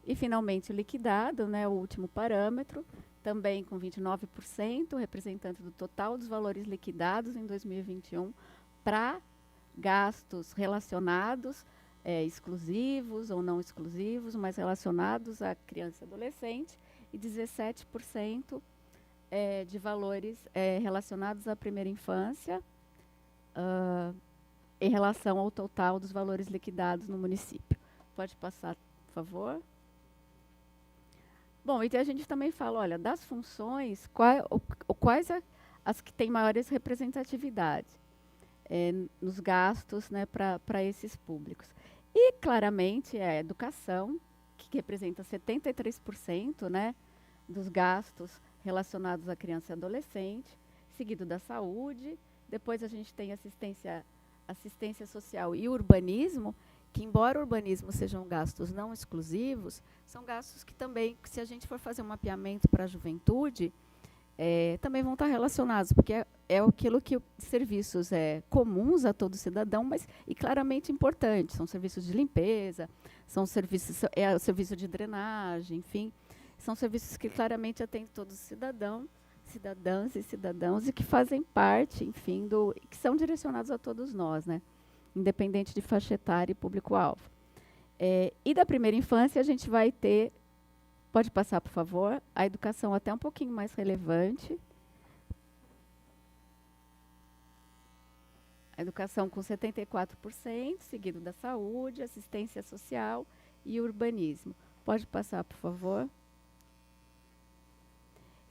E, finalmente, o liquidado, né, o último parâmetro, também com 29%, representante do total dos valores liquidados em 2021 para gastos relacionados, exclusivos ou não exclusivos, mas relacionados à criança e adolescente, e 17% de valores relacionados à primeira infância, em relação ao total dos valores liquidados no município. Pode passar, por favor. Bom, então a gente também fala, olha, das funções, quais as que têm maiores representatividade nos gastos, né, para esses públicos. E, claramente, a educação, que representa 73%, né, dos gastos relacionados à criança e adolescente, seguido da saúde. Depois a gente tem assistência social e urbanismo, que, embora o urbanismo sejam gastos não exclusivos, são gastos que também, se a gente for fazer um mapeamento para a juventude, também vão estar relacionados, porque é aquilo que serviços comuns a todo cidadão, mas e claramente importantes. São serviços de limpeza, são serviços, o serviço de drenagem, enfim, são serviços que claramente atendem todos os cidadãs e cidadãos, e que fazem parte, enfim, que são direcionados a todos nós, né, independente de faixa etária e público-alvo. E da primeira infância a gente vai ter, pode passar, por favor, a educação até um pouquinho mais relevante. A educação com 74%, seguido da saúde, assistência social e urbanismo. Pode passar, por favor.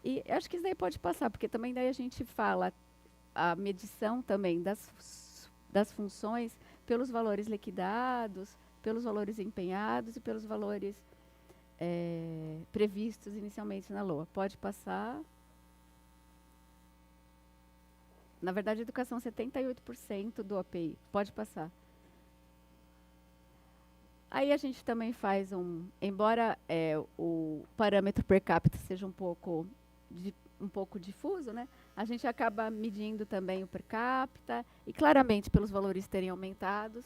E acho que isso daí pode passar, porque também daí a gente fala a medição também das funções pelos valores liquidados, pelos valores empenhados e pelos valores previstos inicialmente na LOA. Pode passar. Na verdade, educação, 78% do API. Pode passar. Aí a gente também faz embora o parâmetro per capita seja um pouco difuso, né? A gente acaba medindo também o per capita e claramente pelos valores terem aumentado,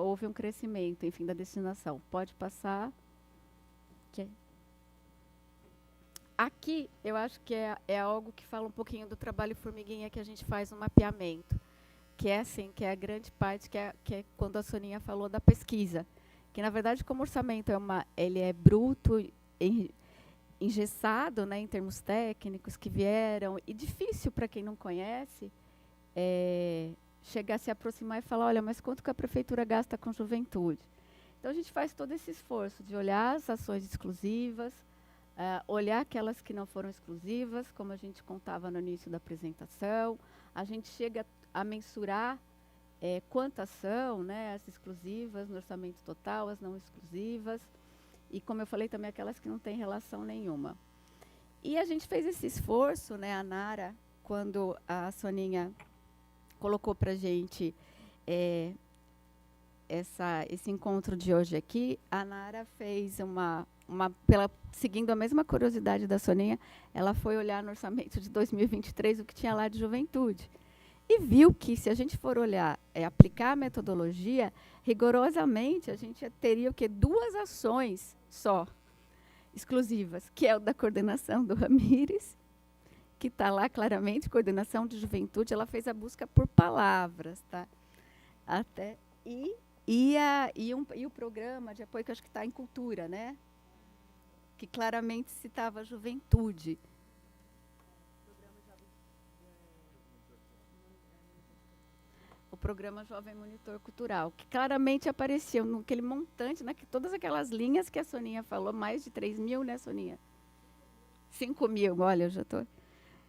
houve um crescimento, enfim, da destinação. Pode passar. Okay. Aqui, eu acho que é algo que fala um pouquinho do trabalho formiguinha que a gente faz no mapeamento, que é assim, que é a grande parte, que é quando a Soninha falou da pesquisa, que na verdade como orçamento ele é bruto, engessado, né, em termos técnicos que vieram, e difícil para quem não conhece chegar a se aproximar e falar, olha, mas quanto que a prefeitura gasta com juventude? Então a gente faz todo esse esforço de olhar as ações exclusivas, olhar aquelas que não foram exclusivas, como a gente contava no início da apresentação, a gente chega a mensurar quantas são, né, as exclusivas no orçamento total, as não exclusivas, e como eu falei também, aquelas que não têm relação nenhuma. E a gente fez esse esforço, né, a Nara, quando a Soninha colocou para a gente esse encontro de hoje aqui, a Nara fez seguindo a mesma curiosidade da Soninha, ela foi olhar no orçamento de 2023 o que tinha lá de juventude. E viu que, se a gente for olhar, aplicar a metodologia, rigorosamente, a gente teria o quê? 2 ações só, exclusivas, que é o da coordenação do Ramires, que está lá claramente, coordenação de juventude, ela fez a busca por palavras, tá? E o programa de apoio, que acho que está em cultura, né? Que claramente citava a juventude. O programa Jovem Monitor Cultural, que claramente apareceu naquele montante, né, que todas aquelas linhas que a Soninha falou, mais de 3 mil, né, Soninha? 5 mil, olha, eu já estou...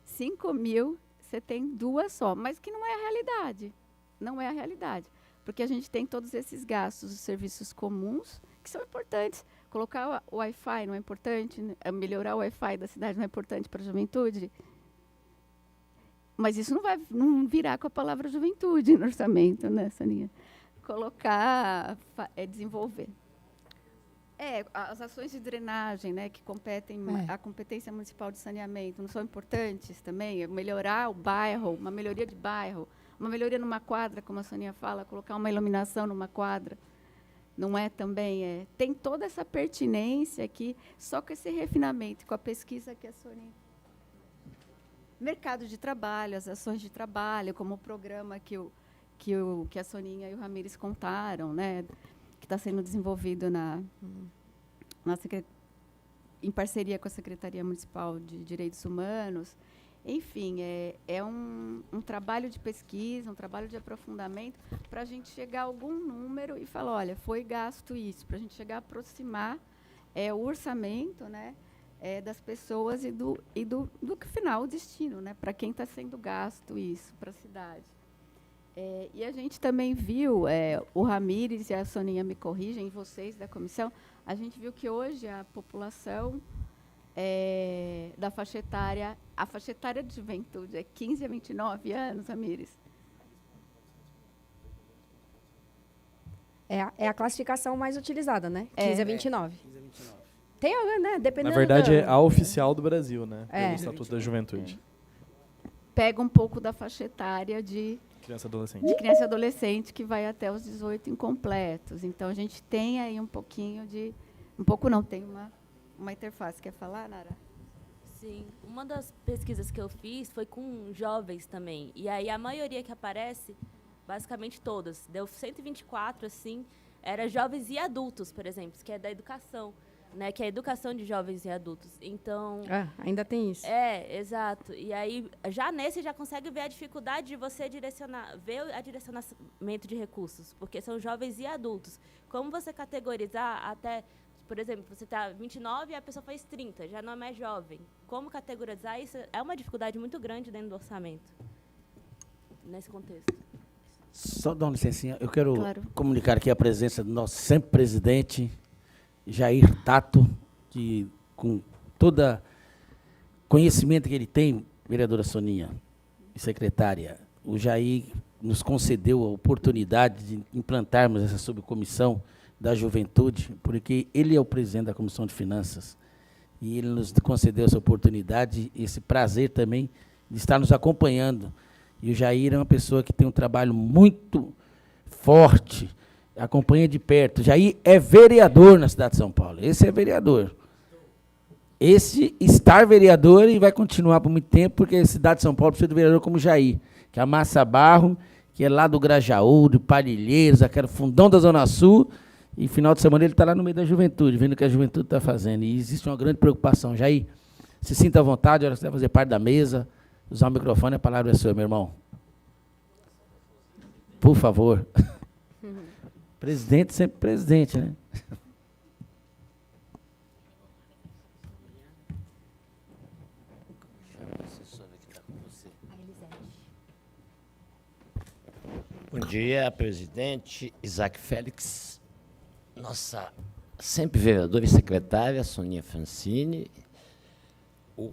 5 mil, você tem 2 só, mas que não é a realidade. Não é a realidade. Porque a gente tem todos esses gastos dos serviços comuns, que são importantes. Colocar o Wi-Fi não é importante? Melhorar o Wi-Fi da cidade não é importante para a juventude? Mas isso não virá com a palavra juventude no orçamento, né, Soninha? Colocar, desenvolver. As ações de drenagem, né, que competem a competência municipal de saneamento, não são importantes também? Melhorar o bairro, uma melhoria de bairro, uma melhoria numa quadra, como a Soninha fala, colocar uma iluminação numa quadra. Não é também? Tem toda essa pertinência aqui, só com esse refinamento, com a pesquisa que a Soninha... Mercado de trabalho, as ações de trabalho, como o programa que a Soninha e o Ramires contaram, né, que está sendo desenvolvido em parceria com a Secretaria Municipal de Direitos Humanos. Enfim, é um trabalho de pesquisa, um trabalho de aprofundamento, para a gente chegar a algum número e falar, olha, foi gasto isso, para a gente chegar a aproximar o orçamento, né, das pessoas e do final, o destino, né, para quem está sendo gasto isso, para a cidade. E a gente também viu, o Ramires e a Soninha me corrigem, vocês da comissão, a gente viu que hoje a população da faixa etária, a faixa etária de juventude é 15 a 29 anos, Ramires. É a classificação mais utilizada, né? 15 a 29. 15 a 29. Tem, né? Dependendo. Na verdade, é a oficial do Brasil, né? Pelo Estatuto da Juventude. Pega um pouco da faixa etária de criança e adolescente. De criança e adolescente, que vai até os 18 incompletos. Então, a gente tem aí um pouquinho de... Um pouco não, tem uma interface. Quer falar, Nara? Sim. Uma das pesquisas que eu fiz foi com jovens também. E aí, a maioria que aparece, basicamente todas, deu 124, assim, era jovens e adultos, por exemplo, que é da educação. né, que é a educação de jovens e adultos. Então, Ainda tem isso. exato. E aí, já nesse, já consegue ver a dificuldade de você ver a direcionamento de recursos, porque são jovens e adultos. Como você categorizar até, por exemplo, você está 29 e a pessoa faz 30, já não é mais jovem. Como categorizar isso é uma dificuldade muito grande dentro do orçamento, nesse contexto. Só dá uma licencinha, eu quero Claro. comunicar aqui a presença do nosso sempre presidente, Jair Tato, que com todo conhecimento que ele tem, vereadora Soninha e secretária, o Jair nos concedeu a oportunidade de implantarmos essa subcomissão da juventude, porque ele é o presidente da Comissão de Finanças, e ele nos concedeu essa oportunidade e esse prazer também de estar nos acompanhando. E o Jair é uma pessoa que tem um trabalho muito forte, acompanha de perto. Jair é vereador na cidade de São Paulo. Esse é vereador. Esse estar vereador e vai continuar por muito tempo, porque a cidade de São Paulo precisa de vereador como Jair, que amassa barro, que é lá do Grajaú, de Palilheiros, aquele fundão da Zona Sul, e final de semana ele está lá no meio da juventude, vendo o que a juventude está fazendo. E existe uma grande preocupação. Jair, se sinta à vontade, a hora que você vai fazer parte da mesa, usar o microfone, a palavra é sua, meu irmão. Por favor. Presidente, sempre presidente, né? Bom dia, presidente Isaac Félix, nossa sempre vereadora e secretária, Soninha Francini, o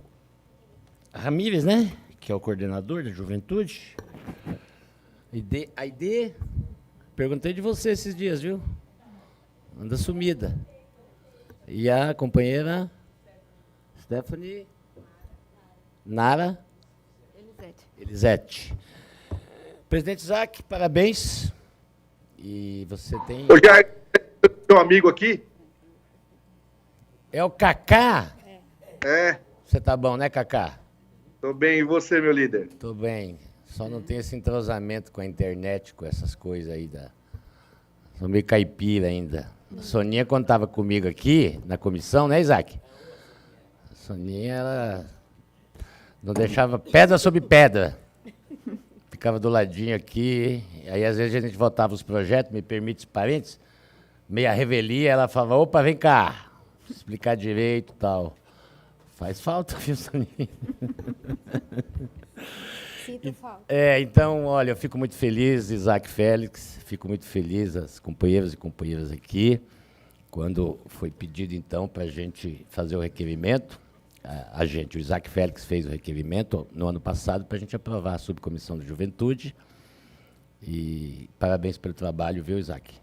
Ramírez, né, que é o coordenador da juventude, Aide, perguntei de você esses dias, viu? Anda sumida. E a companheira Stephanie, Nara, Elisete. Presidente Isaac, parabéns. E você tem... Ô, Jair, seu amigo aqui? É o Cacá? É, Você tá bom, né, Cacá? tô bem. E você, meu líder? Tô bem. Só não tem esse entrosamento com a internet, com essas coisas aí da... Sou meio caipira ainda. A Soninha, quando estava comigo aqui, na comissão, né, Isaac? A Soninha, ela não deixava pedra sobre pedra. Ficava do ladinho aqui, aí às vezes a gente votava os projetos, me permite os parentes, meia revelia, ela falava, opa, vem cá, explicar direito e tal. Faz falta, viu, Soninha? Sinto falta. Então, olha, eu fico muito feliz, Isaac Félix, fico muito feliz, as companheiras e companheiras aqui, quando foi pedido, então, para a gente fazer o requerimento. O Isaac Félix fez o requerimento no ano passado para a gente aprovar a subcomissão de juventude. E parabéns pelo trabalho, viu, Isaac?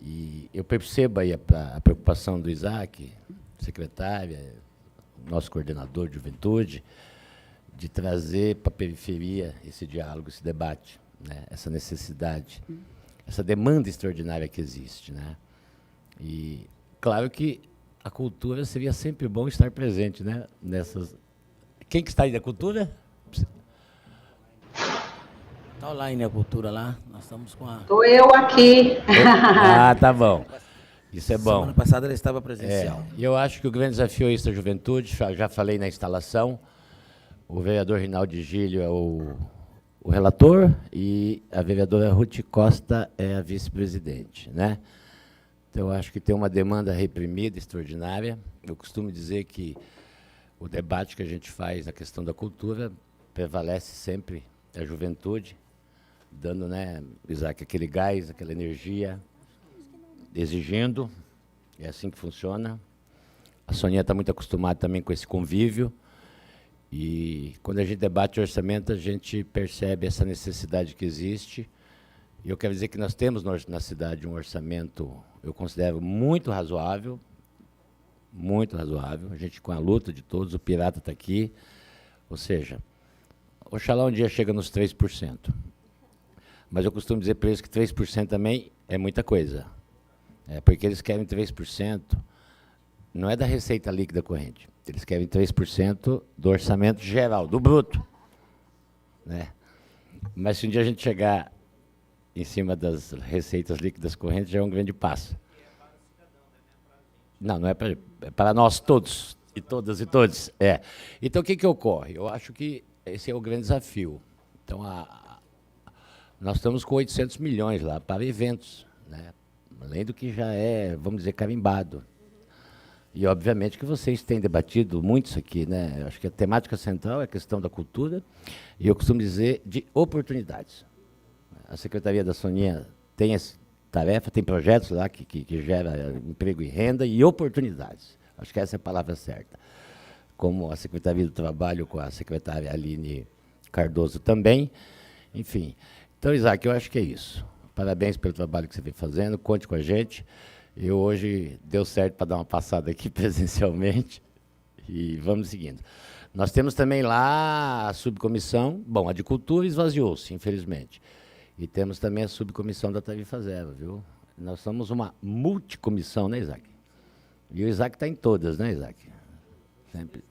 E eu percebo aí a preocupação do Isaac, secretária, nosso coordenador de juventude, de trazer para a periferia esse diálogo, esse debate, né? Essa necessidade, essa demanda extraordinária que existe, né? E, claro que a cultura seria sempre bom estar presente, né? Nessas... Quem que está aí da cultura? Está online a cultura lá, nós estamos com a... Estou eu aqui. Ah, tá bom. Isso é bom. Semana passada ela estava presencial. E eu acho que o grande desafio é isso da juventude, já falei na instalação, o vereador Rinaldi Gílio é o relator e a vereadora Ruth Costa é a vice-presidente, né? Então, eu acho que tem uma demanda reprimida, extraordinária. Eu costumo dizer que o debate que a gente faz na questão da cultura prevalece sempre a juventude, dando, né, Isaac, aquele gás, aquela energia, exigindo. É assim que funciona. A Soninha está muito acostumada também com esse convívio. E quando a gente debate o orçamento, a gente percebe essa necessidade que existe. E eu quero dizer que nós temos na cidade um orçamento, eu considero muito razoável. A gente, com a luta de todos, o Pirata está aqui. Ou seja, oxalá um dia chega nos 3%. Mas eu costumo dizer para eles que 3% também é muita coisa. Porque eles querem 3%, não é da receita líquida corrente. Eles querem 3% do orçamento geral, do bruto, né? Mas se um dia a gente chegar em cima das receitas líquidas correntes, já é um grande passo. Não é para nós todos, e todas e todos. Então, o que ocorre? Eu acho que esse é o grande desafio. Então, nós estamos com 800 milhões lá para eventos, né? Além do que já é, vamos dizer, carimbado. E, obviamente, que vocês têm debatido muito isso aqui, né? Eu acho que a temática central é a questão da cultura, e eu costumo dizer de oportunidades. A Secretaria da Soninha tem essa tarefa, tem projetos lá que geram emprego e renda e oportunidades. Acho que essa é a palavra certa. Como a Secretaria do Trabalho, com a secretária Aline Cardoso também. Enfim. Então, Isaac, eu acho que é isso. Parabéns pelo trabalho que você vem fazendo, conte com a gente. Eu hoje deu certo para dar uma passada aqui presencialmente e vamos seguindo. Nós temos também lá a subcomissão, bom, a de cultura esvaziou-se, infelizmente. E temos também a subcomissão da Tarifa Zero, viu? Nós somos uma multicomissão, né, Isaac? E o Isaac está em todas, né, Isaac? Sempre.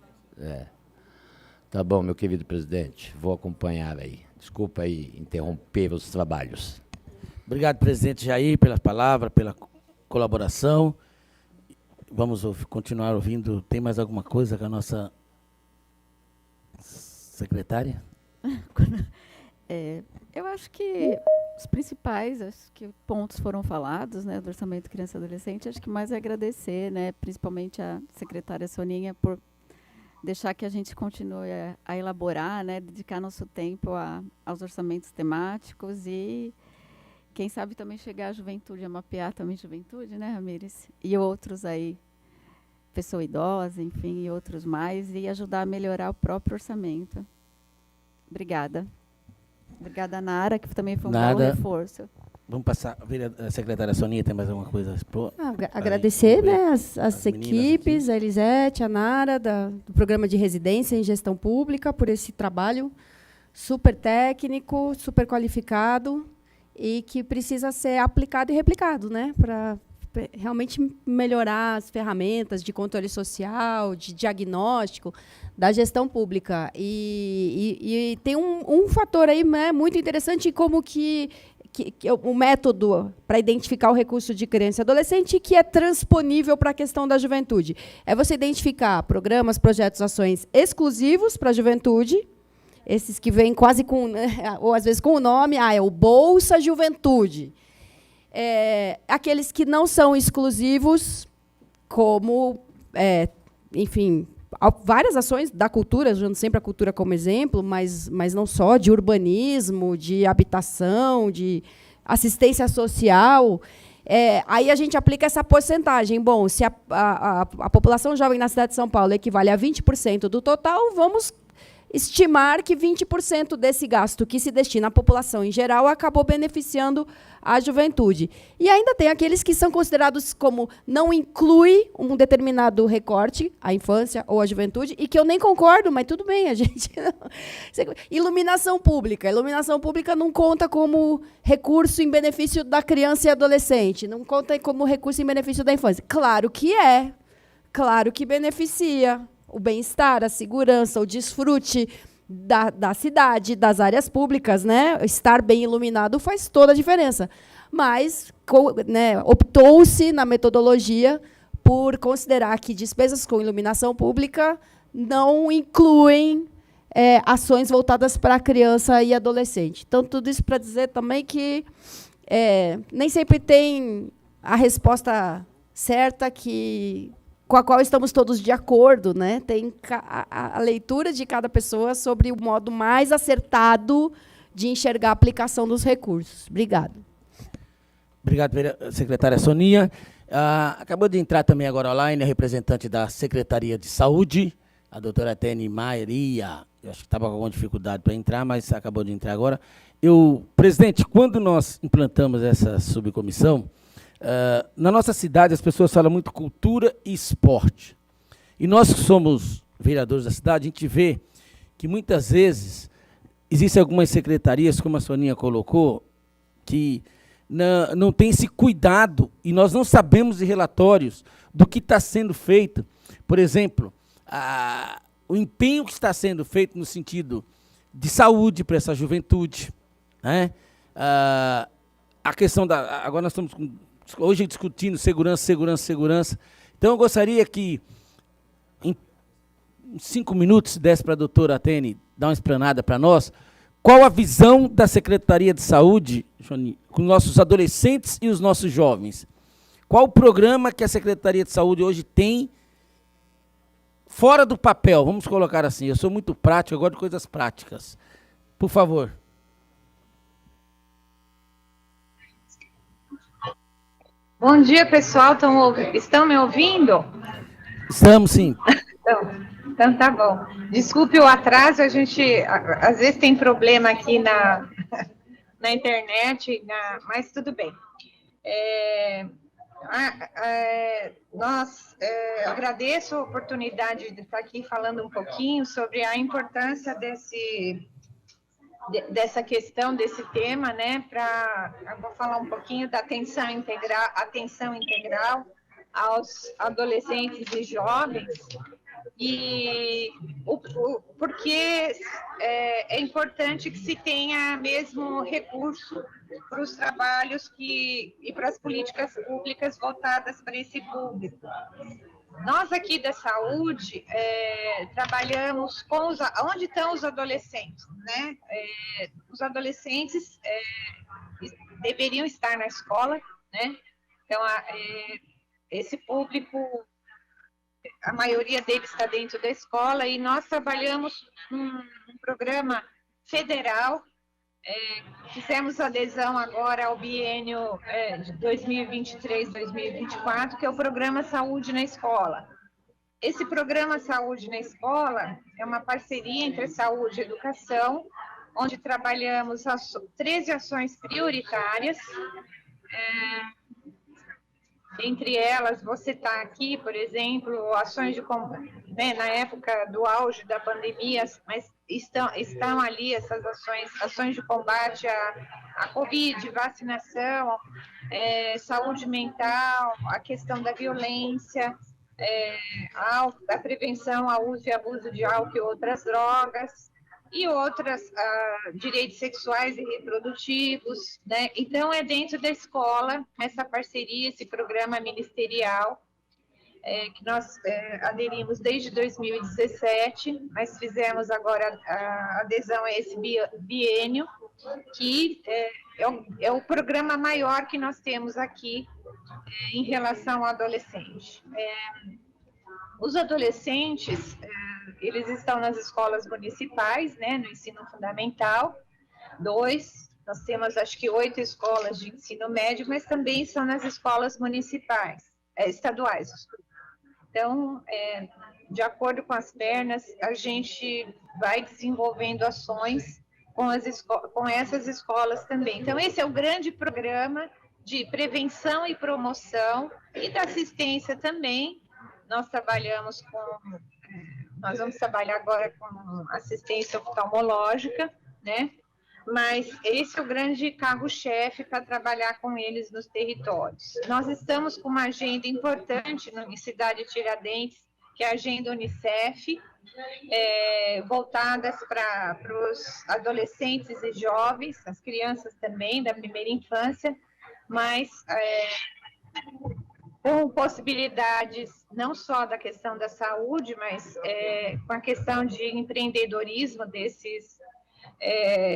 Tá bom, meu querido presidente, vou acompanhar aí. Desculpa aí interromper os trabalhos. Obrigado, presidente Jair, pela palavra, pela colaboração. Vamos continuar ouvindo. Tem mais alguma coisa com a nossa secretária? Eu acho que os principais pontos foram falados, né, do Orçamento Criança e Adolescente. Acho que mais é agradecer, né, principalmente a secretária Soninha, por deixar que a gente continue a elaborar, né, dedicar nosso tempo aos orçamentos temáticos e, quem sabe, também chegar à juventude, a mapear também juventude, né, Ramires? E outros aí, pessoa idosa, enfim, e outros mais, e ajudar a melhorar o próprio orçamento. Obrigada. Obrigada, Nara, que também foi um bom reforço. Vamos passar. A secretária Soninha tem mais alguma coisa a expor? Agradecer, né, as equipes, a Elisete, a Nara, do Programa de Residência em Gestão Pública, por esse trabalho super técnico, super qualificado, e que precisa ser aplicado e replicado, né, para realmente melhorar as ferramentas de controle social, de diagnóstico da gestão pública. E tem um fator aí, né, muito interessante, como que o método para identificar o recurso de criança e adolescente que é transponível para a questão da juventude. É você identificar programas, projetos, ações exclusivos para a juventude, esses que vêm quase com, ou às vezes com o nome, é o Bolsa Juventude. Aqueles que não são exclusivos, como, enfim, várias ações da cultura, usando sempre a cultura como exemplo, mas não só, de urbanismo, de habitação, de assistência social. Aí a gente aplica essa porcentagem. Bom, se a população jovem na cidade de São Paulo equivale a 20% do total, vamos estimar que 20% desse gasto que se destina à população em geral acabou beneficiando a juventude. E ainda tem aqueles que são considerados como não inclui um determinado recorte, a infância ou a juventude, e que eu nem concordo, mas tudo bem, a gente... Iluminação pública. Iluminação pública não conta como recurso em benefício da criança e adolescente, não conta como recurso em benefício da infância. Claro que é. Claro que beneficia o bem-estar, a segurança, o desfrute da cidade, das áreas públicas, né? Estar bem iluminado faz toda a diferença. Mas, né, optou-se na metodologia por considerar que despesas com iluminação pública não incluem ações voltadas para a criança e adolescente. Então, tudo isso para dizer também que nem sempre tem a resposta certa com a qual estamos todos de acordo, né? Tem a leitura de cada pessoa sobre o modo mais acertado de enxergar a aplicação dos recursos. Obrigada. Obrigado, secretária Soninha. Acabou de entrar também agora online a representante da Secretaria de Saúde, a doutora Tene Maria. Eu acho que estava com alguma dificuldade para entrar, mas acabou de entrar agora. Presidente, quando nós implantamos essa subcomissão, na nossa cidade, as pessoas falam muito cultura e esporte. E nós que somos vereadores da cidade, a gente vê que muitas vezes existem algumas secretarias, como a Soninha colocou, que não tem esse cuidado, e nós não sabemos de relatórios do que está sendo feito. Por exemplo, o empenho que está sendo feito no sentido de saúde para essa juventude, né? A questão agora nós estamos hoje discutindo segurança. Então, eu gostaria que, em 5 minutos, se desse para a doutora Atene dar uma explanada para nós, qual a visão da Secretaria de Saúde, Joaninha, com nossos adolescentes e os nossos jovens? Qual o programa que a Secretaria de Saúde hoje tem fora do papel? Vamos colocar assim, eu sou muito prático, eu gosto de coisas práticas. Por favor. Bom dia, pessoal. Estão me ouvindo? Estamos, sim. Então tá bom. Desculpe o atraso, a gente às vezes tem problema aqui na internet, mas tudo bem. Agradeço a oportunidade de estar aqui falando um pouquinho sobre a importância dessa questão, desse tema, né? Eu vou falar um pouquinho da atenção integral aos adolescentes e jovens, porque é importante que se tenha mesmo recurso para os trabalhos e para as políticas públicas voltadas para esse público. Nós aqui da saúde trabalhamos com onde estão os adolescentes, né? Os adolescentes deveriam estar na escola, né? Então, esse público, a maioria deles está dentro da escola, e nós trabalhamos num programa federal. Fizemos adesão agora ao biênio de 2023-2024, que é o Programa Saúde na Escola. Esse Programa Saúde na Escola é uma parceria entre Saúde e Educação, onde trabalhamos 13 ações prioritárias. Entre elas, vou citar aqui, por exemplo, ações de combate, né, na época do auge da pandemia, mas estão ali essas ações de combate à Covid, vacinação, saúde mental, a questão da violência, a prevenção ao uso e abuso de álcool e outras drogas, e outras, direitos sexuais e reprodutivos, né? Então, é dentro da escola, essa parceria, esse programa ministerial, que nós aderimos desde 2017, mas fizemos agora a adesão a esse biênio, que é o programa maior que nós temos aqui em relação ao adolescente. Os adolescentes, eles estão nas escolas municipais, né, no ensino fundamental, 2, nós temos acho que 8 escolas de ensino médio, mas também são nas escolas municipais, estaduais. Então, de acordo com as pernas, a gente vai desenvolvendo ações com essas escolas também. Então, esse é o grande programa de prevenção e promoção e da assistência também. Nós vamos trabalhar agora com assistência oftalmológica, né? Mas esse é o grande carro-chefe para trabalhar com eles nos territórios. Nós estamos com uma agenda importante em Cidade Tiradentes, que é a agenda Unicef, voltadas para os adolescentes e jovens, as crianças também, da primeira infância, mas com possibilidades não só da questão da saúde, mas com a questão de empreendedorismo desses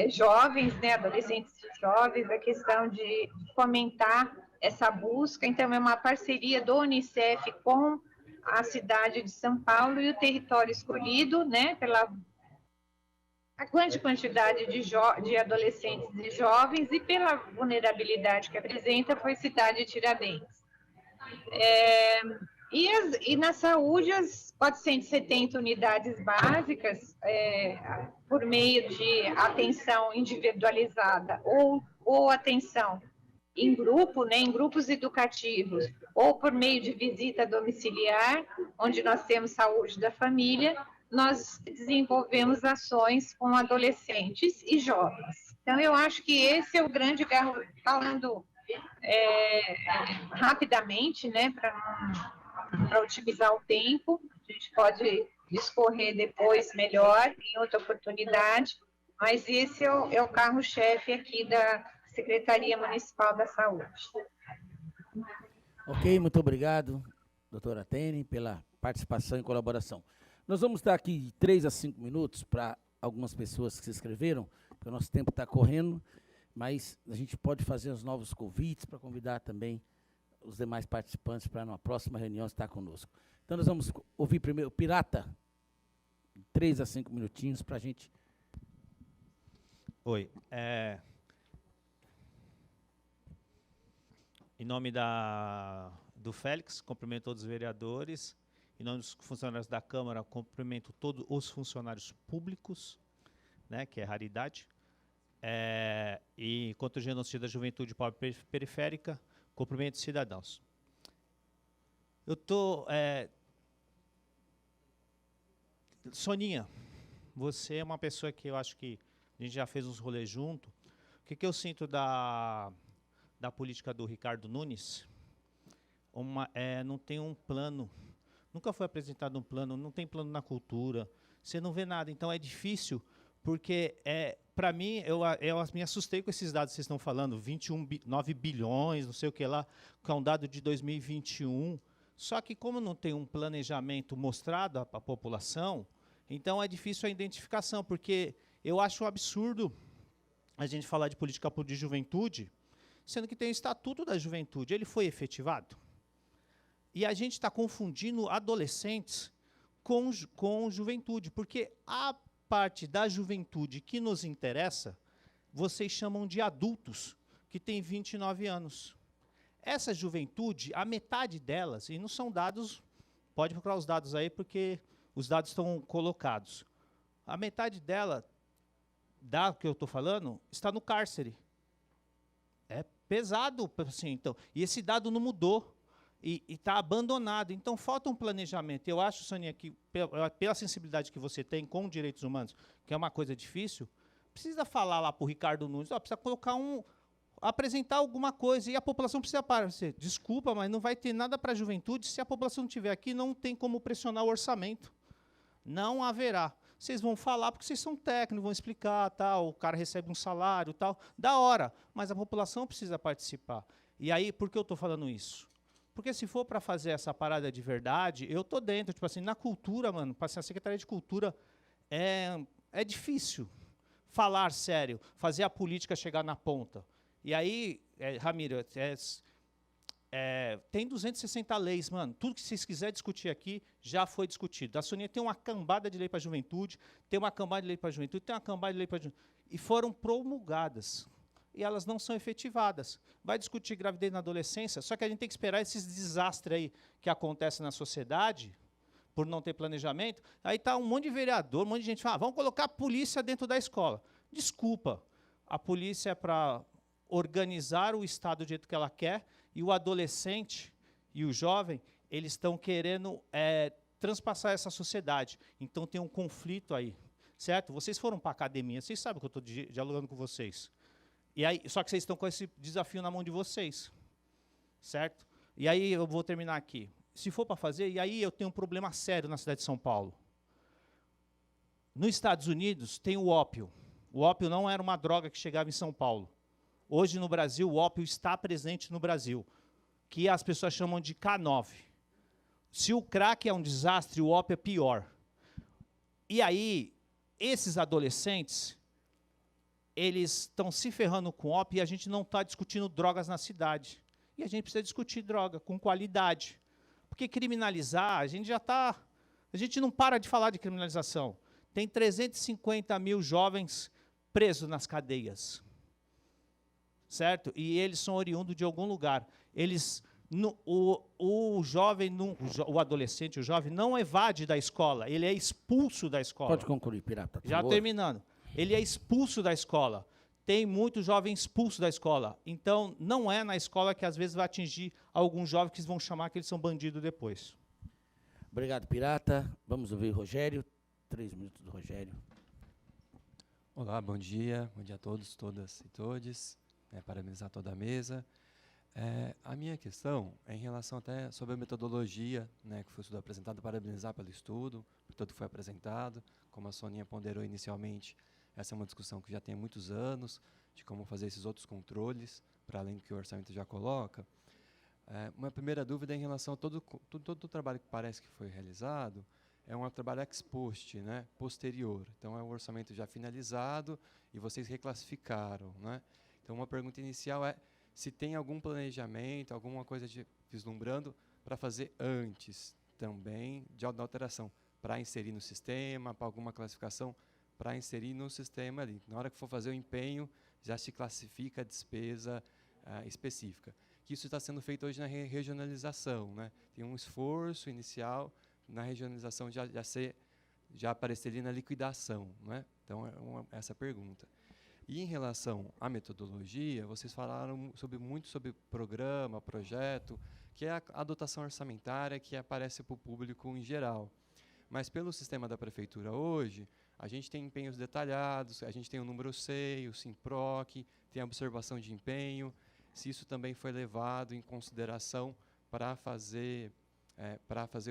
jovens, né, adolescentes e jovens, a questão de fomentar essa busca. Então, é uma parceria do Unicef com a cidade de São Paulo e o território escolhido, né, pela a grande quantidade de adolescentes e jovens e pela vulnerabilidade que apresenta, foi Cidade Tiradentes. E na saúde, as 470 unidades básicas, por meio de atenção individualizada ou atenção em grupo, né, em grupos educativos, ou por meio de visita domiciliar, onde nós temos saúde da família, nós desenvolvemos ações com adolescentes e jovens. Então, eu acho que esse é o grande carro, falando rapidamente, né, para otimizar o tempo. A gente pode discorrer depois melhor, em outra oportunidade, mas esse é o carro-chefe aqui da Secretaria Municipal da Saúde. Ok, muito obrigado, doutora Tene, pela participação e colaboração. Nós vamos dar aqui de 3 a 5 minutos para algumas pessoas que se inscreveram, porque o nosso tempo está correndo, mas a gente pode fazer os novos convites para convidar também os demais participantes para na próxima reunião estar conosco. Então nós vamos ouvir primeiro o Pirata, 3 a 5 minutinhos para a gente... Oi. Em nome do Félix, cumprimento todos os vereadores. Em nome dos funcionários da Câmara, cumprimento todos os funcionários públicos, né, que é raridade. E contra o genocídio da juventude pobre periférica, cumprimento os cidadãos. Eu estou... Soninha, você é uma pessoa que eu acho que a gente já fez uns rolês junto. O que eu sinto da política do Ricardo Nunes? Não tem um plano, nunca foi apresentado um plano, não tem plano na cultura, você não vê nada. Então é difícil, porque para mim, eu me assustei com esses dados que vocês estão falando, 9 bilhões, não sei o que lá, que é um dado de 2021. Só que como não tem um planejamento mostrado à população, então é difícil a identificação, porque eu acho um absurdo a gente falar de política de juventude, sendo que tem o Estatuto da Juventude. Ele foi efetivado? E a gente está confundindo adolescentes com juventude, porque a parte da juventude que nos interessa, vocês chamam de adultos, que têm 29 anos. Essa juventude, a metade delas, e não são dados, pode procurar os dados aí, porque os dados estão colocados. A metade dela, da que eu estou falando, está no cárcere. É pesado, assim, então. E esse dado não mudou. E está abandonado. Então, falta um planejamento. Eu acho, Soninha, que pela sensibilidade que você tem com direitos humanos, que é uma coisa difícil, precisa falar lá para o Ricardo Nunes, precisa colocar apresentar alguma coisa, e a população precisa aparecer. Desculpa, mas não vai ter nada para a juventude. Se a população não estiver aqui, não tem como pressionar o orçamento. Não haverá. Vocês vão falar porque vocês são técnicos, vão explicar, tal, o cara recebe um salário, tal, da hora, mas a população precisa participar. E aí, por que eu estou falando isso? Porque se for para fazer essa parada de verdade, eu estou dentro, tipo assim, na cultura, mano, para ser a Secretaria de Cultura, é difícil falar sério, fazer a política chegar na ponta. E aí, Ramiro, tem 260 leis, mano. Tudo que vocês quiserem discutir aqui já foi discutido. A Soninha tem uma cambada de lei para a juventude, tem uma cambada de lei para a juventude, tem uma cambada de lei para a juventude. E foram promulgadas. E elas não são efetivadas. Vai discutir gravidez na adolescência, só que a gente tem que esperar esses desastres aí que acontecem na sociedade, por não ter planejamento. Aí está um monte de vereador, um monte de gente fala, vamos colocar a polícia dentro da escola. Desculpa, a polícia é para organizar o Estado do jeito que ela quer, e o adolescente e o jovem, eles estão querendo transpassar essa sociedade. Então tem um conflito aí, certo? Vocês foram para a academia, vocês sabem que eu estou dialogando com vocês. E aí, só que vocês estão com esse desafio na mão de vocês, certo? E aí eu vou terminar aqui. Se for para fazer, e aí eu tenho um problema sério na cidade de São Paulo. Nos Estados Unidos tem o ópio. O ópio não era uma droga que chegava em São Paulo. Hoje, no Brasil, o ópio está presente no Brasil, que as pessoas chamam de K9. Se o crack é um desastre, o ópio é pior. E aí, esses adolescentes, eles estão se ferrando com ópio e a gente não está discutindo drogas na cidade. E a gente precisa discutir droga com qualidade. Porque criminalizar, a gente já está... A gente não para de falar de criminalização. Tem 350 mil jovens presos nas cadeias. Certo? E eles são oriundos de algum lugar. Eles, o jovem, o adolescente, o jovem, não evade da escola, ele é expulso da escola. Pode concluir, Pirata. Já terminando. Ele é expulso da escola. Tem muitos jovens expulsos da escola. Então, não é na escola que às vezes vai atingir alguns jovens que vão chamar que eles são bandidos depois. Obrigado, Pirata. Vamos ouvir o Rogério. 3 minutos do Rogério. Olá, bom dia a todos, todas e todes. Parabenizar toda a mesa. A minha questão é em relação até sobre a metodologia, que foi o estudo apresentado, parabenizar pelo estudo, por tudo que foi apresentado. Como a Soninha ponderou inicialmente, essa é uma discussão que já tem muitos anos, de como fazer esses outros controles, para além do que o orçamento já coloca. Uma primeira dúvida em relação a todo o trabalho que parece que foi realizado, é um trabalho ex post, né, posterior. Então, é um orçamento já finalizado e vocês reclassificaram, né? Então, uma pergunta inicial é se tem algum planejamento, alguma coisa vislumbrando para fazer antes também de alteração, para inserir no sistema, para alguma classificação, para inserir no sistema ali. Na hora que for fazer o empenho, já se classifica a despesa específica. Que isso está sendo feito hoje na regionalização, né? Tem um esforço inicial na regionalização já aparecer ali na liquidação, né? Então, essa pergunta. E em relação à metodologia, vocês falaram muito sobre programa, projeto, que é a dotação orçamentária que aparece para o público em geral. Mas pelo sistema da prefeitura hoje, a gente tem empenhos detalhados, a gente tem o número SEI, o SIMPROC, tem a observação de empenho, se isso também foi levado em consideração para fazer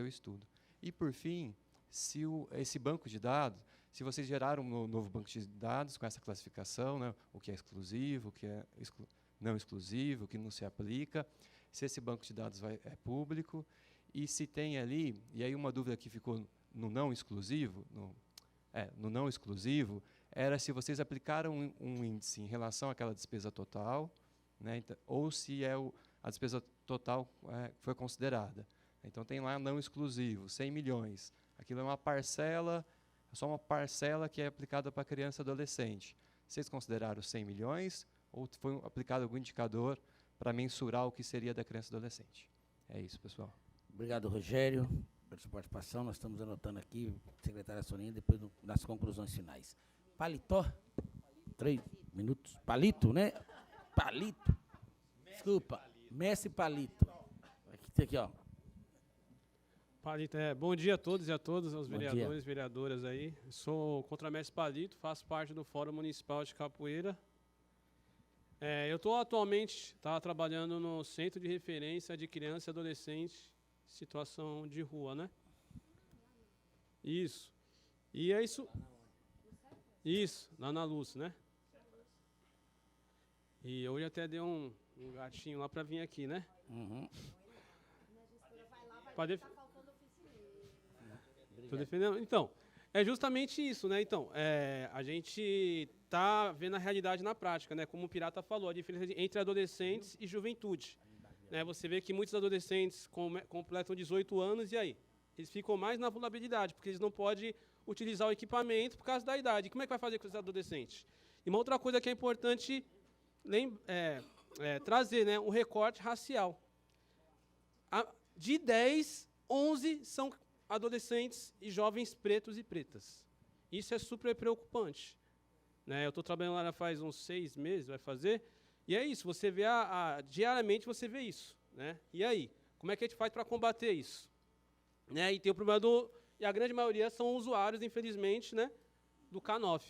o estudo. E, por fim, se esse banco de dados, se vocês geraram um novo banco de dados com essa classificação, né, o que é exclusivo, o que é não exclusivo, o que não se aplica, se esse banco de dados é público, e se tem ali, e aí uma dúvida que ficou no não exclusivo, no não exclusivo, era se vocês aplicaram um índice em relação àquela despesa total, né, ou se a despesa total foi considerada. Então, tem lá não exclusivo, 100 milhões. Aquilo é uma parcela, só uma parcela que é aplicada para criança e adolescente. Vocês consideraram 100 milhões ou foi aplicado algum indicador para mensurar o que seria da criança e adolescente? É isso, pessoal. Obrigado, Rogério, pela sua participação. Nós estamos anotando aqui, secretária Soninha, depois das conclusões finais. Paletó, 3 minutos. Palito, né? Palito. Desculpa, Messi Palito. Aqui, ó. Palito, bom dia a todos e a todas, aos vereadores e vereadoras aí. Sou Contramestre Palito, faço parte do Fórum Municipal de Capoeira. Eu estou atualmente trabalhando no Centro de Referência de Criança e Adolescente em Situação de Rua, né? Isso. E é isso. Isso, lá na Luz, né? E hoje até deu um gatinho lá para vir aqui, né? Uhum. Estou defendendo. Então, é justamente isso, né? Então, a gente está vendo a realidade na prática, né? Como o Pirata falou, a diferença entre adolescentes e juventude. Né? Você vê que muitos adolescentes completam 18 anos e aí? Eles ficam mais na vulnerabilidade, porque eles não podem utilizar o equipamento por causa da idade. Como é que vai fazer com os adolescentes? E uma outra coisa que é importante trazer, né? O recorte racial. De 10, 11 são adolescentes e jovens pretos e pretas. Isso é super preocupante. Né? Eu estou trabalhando lá faz uns 6 meses, vai fazer, e é isso, você vê diariamente você vê isso. Né? E aí, como é que a gente faz para combater isso? Né? E tem o problema e a grande maioria são usuários, infelizmente, né, do K9.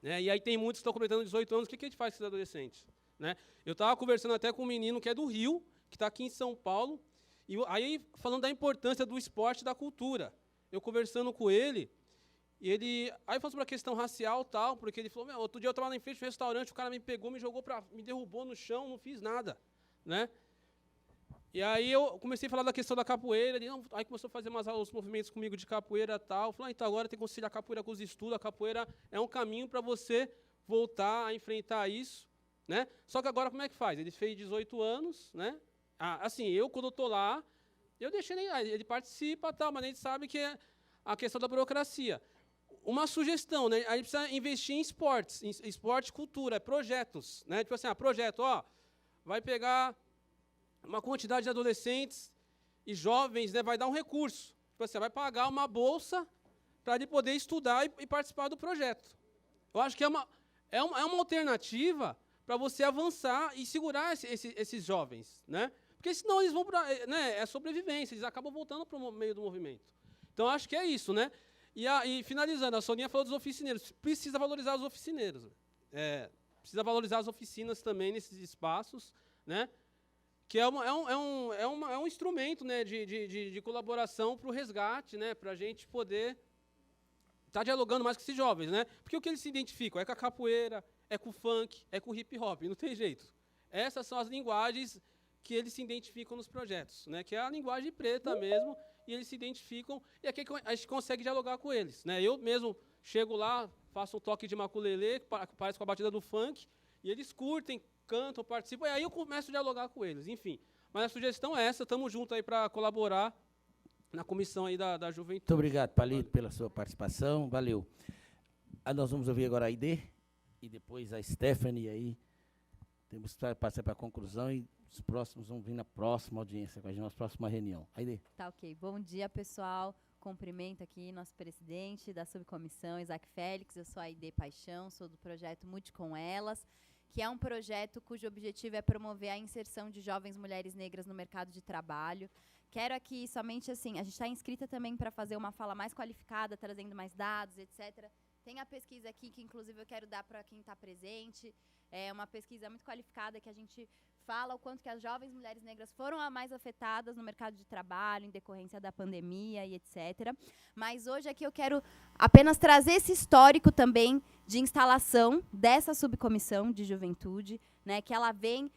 Né? E aí tem muitos que estão completando 18 anos, o que a gente faz com esses adolescentes? Né? Eu estava conversando até com um menino que é do Rio, que está aqui em São Paulo, e aí falando da importância do esporte e da cultura. Eu conversando com ele, e ele aí falou sobre a questão racial tal, porque ele falou, outro dia eu estava lá em frente do restaurante, o cara me pegou, me derrubou no chão, não fiz nada. Né? E aí eu comecei a falar da questão da capoeira, aí começou a fazer uns movimentos comigo de capoeira e tal. Falei, então agora tem que conciliar a capoeira com os estudos, a capoeira é um caminho para você voltar a enfrentar isso. Né? Só que agora como é que faz? Ele fez 18 anos, né? Assim, quando eu estou lá, eu deixei ele participa, tal, mas a gente sabe que é a questão da burocracia. Uma sugestão, né? A gente precisa investir em esportes, esporte e cultura, projetos. Né? Tipo assim, projeto, vai pegar uma quantidade de adolescentes e jovens, né? Vai dar um recurso. Tipo assim, vai pagar uma bolsa para ele poder estudar e participar do projeto. Eu acho que é uma alternativa para você avançar e segurar esses jovens, né? Porque senão eles vão para, né, é sobrevivência, eles acabam voltando para o meio do movimento. Então, acho que é isso, né? E finalizando, a Soninha falou dos oficineiros. Precisa valorizar os oficineiros. Precisa valorizar as oficinas também nesses espaços, né? Que é um instrumento, né, de colaboração para o resgate, né? Para a gente poder estar dialogando mais com esses jovens, né? Porque o que eles se identificam é com a capoeira, é com o funk, é com o hip hop, não tem jeito. Essas são as linguagens que eles se identificam nos projetos, né? Que é a linguagem preta mesmo, e eles se identificam, e aqui a gente consegue dialogar com eles, né? Eu mesmo chego lá, faço um toque de maculelê, parece com a batida do funk, e eles curtem, cantam, participam, e aí eu começo a dialogar com eles, enfim. Mas a sugestão é essa, estamos juntos aí para colaborar na comissão aí da Juventude. Muito obrigado, Palito, pela sua participação, valeu. Nós vamos ouvir agora a Aide, e depois a Stephanie, aí temos que passar para a conclusão, e os próximos vão vir na próxima audiência com a gente, na próxima reunião. Aide. Tá, ok. Bom dia, pessoal. Cumprimento aqui nosso presidente da subcomissão, Isaac Félix. Eu sou a Aide Paixão, sou do projeto Mude com Elas, que é um projeto cujo objetivo é promover a inserção de jovens mulheres negras no mercado de trabalho. Quero aqui somente, assim, a gente está inscrita também para fazer uma fala mais qualificada, trazendo mais dados, etc. Tem a pesquisa aqui, que inclusive eu quero dar para quem está presente. É uma pesquisa muito qualificada que a gente fala o quanto que as jovens mulheres negras foram as mais afetadas no mercado de trabalho, em decorrência da pandemia e etc. Mas hoje aqui eu quero apenas trazer esse histórico também de instalação dessa subcomissão de juventude, né, que ela vem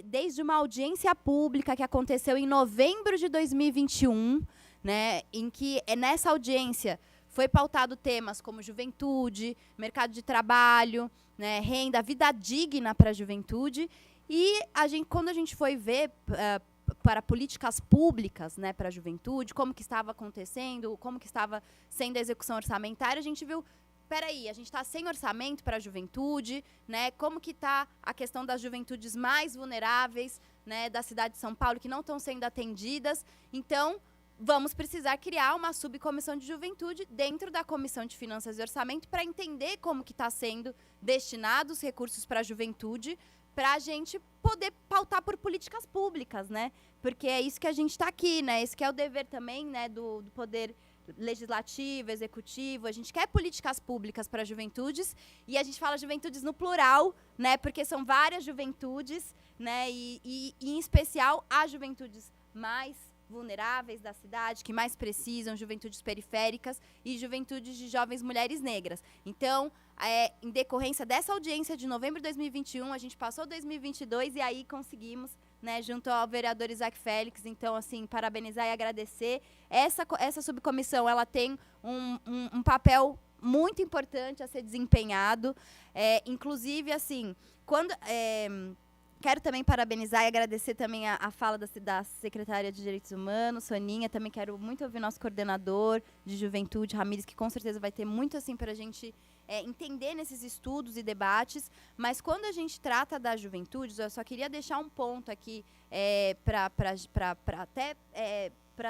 desde uma audiência pública que aconteceu em novembro de 2021, né, em que nessa audiência foi pautado temas como juventude, mercado de trabalho, né, renda, vida digna para a juventude. E quando a gente foi ver para políticas públicas, né, para a juventude, como que estava acontecendo, como que estava sendo a execução orçamentária, a gente viu, peraí, a gente está sem orçamento para a juventude, né, como que está a questão das juventudes mais vulneráveis, né, da cidade de São Paulo, que não estão sendo atendidas. Então, vamos precisar criar uma subcomissão de juventude dentro da Comissão de Finanças e Orçamento para entender como que está sendo destinados os recursos para a juventude, para a gente poder pautar por políticas públicas, né? Porque é isso que a gente está aqui, né? Esse que é o dever também, né, do poder legislativo, executivo. A gente quer políticas públicas para juventudes, e a gente fala juventudes no plural, né? Porque são várias juventudes, né? E em especial as juventudes mais vulneráveis da cidade, que mais precisam, juventudes periféricas e juventudes de jovens mulheres negras. Então, em decorrência dessa audiência de novembro de 2021, a gente passou 2022 e aí conseguimos, né, junto ao vereador Isaac Félix. Então, assim, parabenizar e agradecer. Essa subcomissão, ela tem um papel muito importante a ser desempenhado. Inclusive, assim, quero também parabenizar e agradecer também a fala da secretária de Direitos Humanos, Soninha. Também quero muito ouvir nosso coordenador de Juventude, Ramires, que com certeza vai ter muito assim para a gente entender nesses estudos e debates. Mas quando a gente trata da juventude, eu só queria deixar um ponto aqui para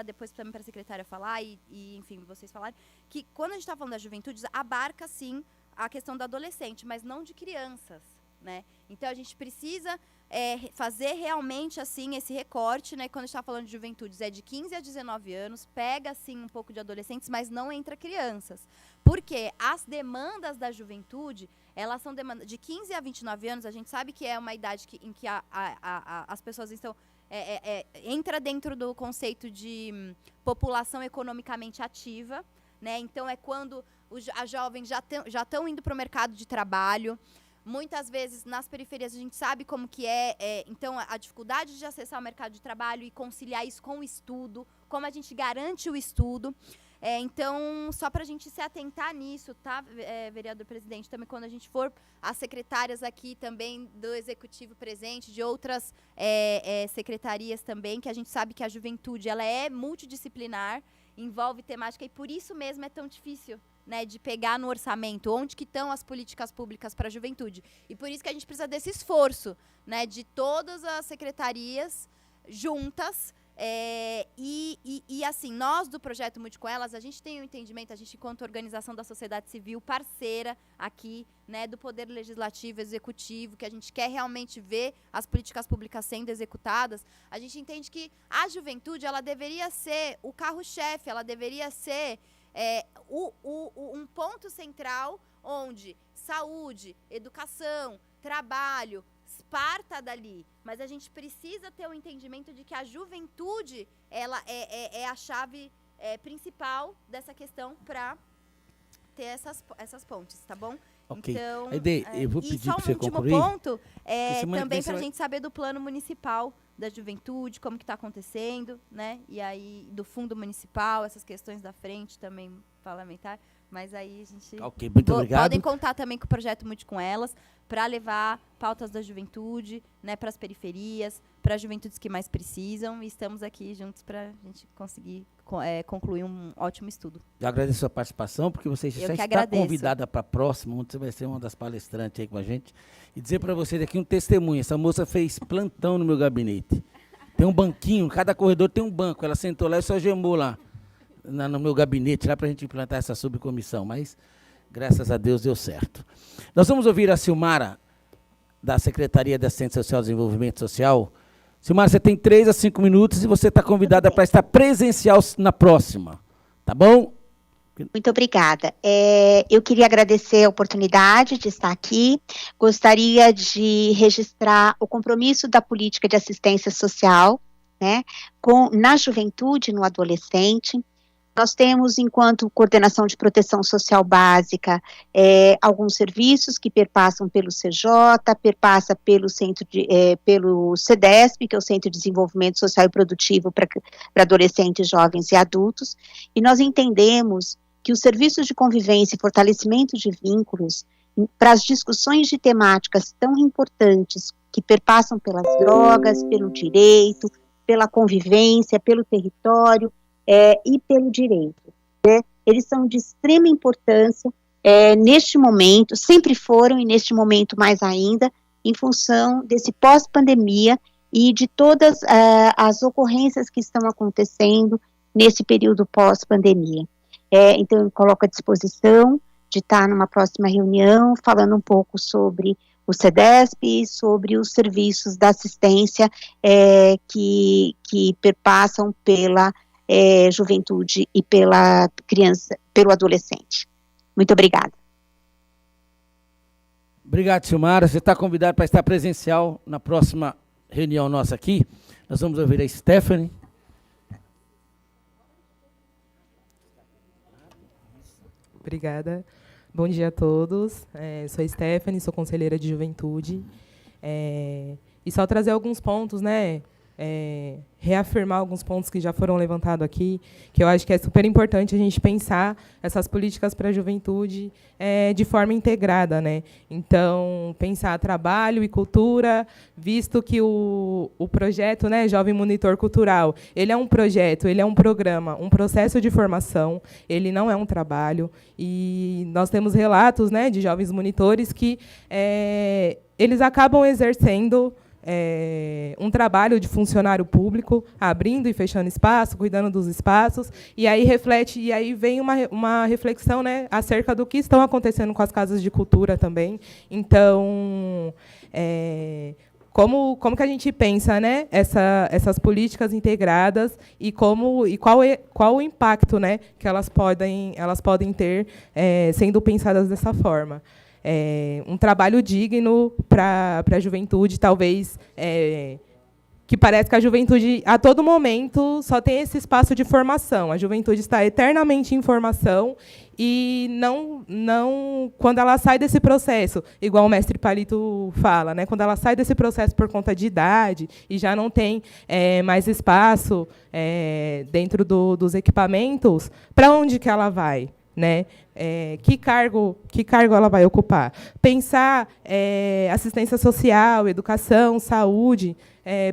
depois também para a secretária falar e, enfim, vocês falarem, que quando a gente está falando da juventude, abarca, sim, a questão do adolescente, mas não de crianças, né? Então, a gente precisa fazer realmente assim esse recorte, né? Quando a gente está falando de juventudes, é de 15 a 19 anos, pega assim um pouco de adolescentes, mas não entra crianças. Porque as demandas da juventude, elas são demandas de 15 a 29 anos. A gente sabe que é uma idade em que as pessoas estão entra dentro do conceito de população economicamente ativa, né? Então é quando as jovens já estão indo para o mercado de trabalho. Muitas vezes, nas periferias, a gente sabe como que então, a dificuldade de acessar o mercado de trabalho e conciliar isso com o estudo, como a gente garante o estudo. Então, só para a gente se atentar nisso, tá, vereador presidente, também quando a gente for, as secretárias aqui também do Executivo presente, de outras secretarias também, que a gente sabe que a juventude ela é multidisciplinar, envolve temática, e por isso mesmo é tão difícil, né, de pegar no orçamento onde que estão as políticas públicas para a juventude. E por isso que a gente precisa desse esforço, né, de todas as secretarias juntas. E assim, nós do Projeto Mude com Elas, a gente tem um entendimento, a gente enquanto organização da sociedade civil parceira aqui, né, do Poder Legislativo, Executivo, que a gente quer realmente ver as políticas públicas sendo executadas. A gente entende que a juventude, ela deveria ser o carro-chefe, ela deveria ser um ponto central onde saúde, educação, trabalho, parta dali, mas a gente precisa ter o entendimento de que a juventude ela é a chave principal dessa questão para ter essas pontes, tá bom? Ok. Então, Aide, eu vou e pedir só para um você último concluir. ponto, Semana que também vem você para a vai- gente saber do plano municipal da juventude, como que está acontecendo, né? E aí do fundo municipal, essas questões da frente também parlamentar. Mas aí a gente Ok, muito obrigado. podem contar também com o projeto Mude com Elas para levar pautas da juventude, né, para as periferias, para as juventudes que mais precisam. E estamos aqui juntos para a gente conseguir concluir um ótimo estudo. Eu agradeço a sua participação, porque você Eu já que está agradeço. convidada para a próxima, onde você vai ser uma das palestrantes aí com a gente. E dizer para vocês aqui um testemunho. Essa moça fez plantão no meu gabinete. Tem um banquinho, cada corredor tem um banco. Ela sentou lá e só gemou lá, no meu gabinete, lá para a gente implantar essa subcomissão. Mas, graças a Deus, deu certo. Nós vamos ouvir a Silmara, da Secretaria de Assistência Social e Desenvolvimento Social. Silmara, você tem 3 a 5 minutos e você está convidada para estar presencial na próxima. Tá bom? Muito obrigada. Eu queria agradecer a oportunidade de estar aqui. Gostaria de registrar o compromisso da política de assistência social, né, na juventude e no adolescente. Nós temos, enquanto coordenação de proteção social básica, alguns serviços que perpassam pelo CJ, perpassa pelo pelo CEDESP, que é o Centro de Desenvolvimento Social e Produtivo para adolescentes, jovens e adultos, e nós entendemos que os serviços de convivência e fortalecimento de vínculos para as discussões de temáticas tão importantes que perpassam pelas drogas, pelo direito, pela convivência, pelo território, e pelo direito, né? Eles são de extrema importância neste momento, sempre foram e neste momento mais ainda, em função desse pós-pandemia e de todas as ocorrências que estão acontecendo nesse período pós-pandemia. Então, eu coloco à disposição de estar numa próxima reunião, falando um pouco sobre o CEDESP, sobre os serviços da assistência que perpassam pela juventude e pela criança, pelo adolescente. Muito obrigada. Obrigado, Silmara. Você está convidado para estar presencial na próxima reunião nossa aqui. Nós vamos ouvir a Stephanie. Obrigada. Bom dia a todos. Sou a Stephanie, sou conselheira de juventude. E só trazer alguns pontos, né? Reafirmar alguns pontos que já foram levantados aqui, que eu acho que é super importante a gente pensar essas políticas para a juventude de forma integrada, né? Então, pensar trabalho e cultura, visto que o projeto, né, Jovem Monitor Cultural, ele é um projeto, ele é um programa, um processo de formação, ele não é um trabalho, e nós temos relatos, né, de jovens monitores que eles acabam exercendo um trabalho de funcionário público, abrindo e fechando espaço, cuidando dos espaços, e aí reflete, e aí vem uma reflexão, né, acerca do que estão acontecendo com as casas de cultura também. Então, como que a gente pensa, né, essas políticas integradas e qual o impacto, né, que elas podem ter sendo pensadas dessa forma. Um trabalho digno para a juventude, talvez, que parece que a juventude, a todo momento, só tem esse espaço de formação. A juventude está eternamente em formação e não quando ela sai desse processo, igual o mestre Palito fala, né, quando ela sai desse processo por conta de idade e já não tem mais espaço dentro dos equipamentos, para onde que ela vai? Né? Que cargo ela vai ocupar? Pensar assistência social, educação, saúde,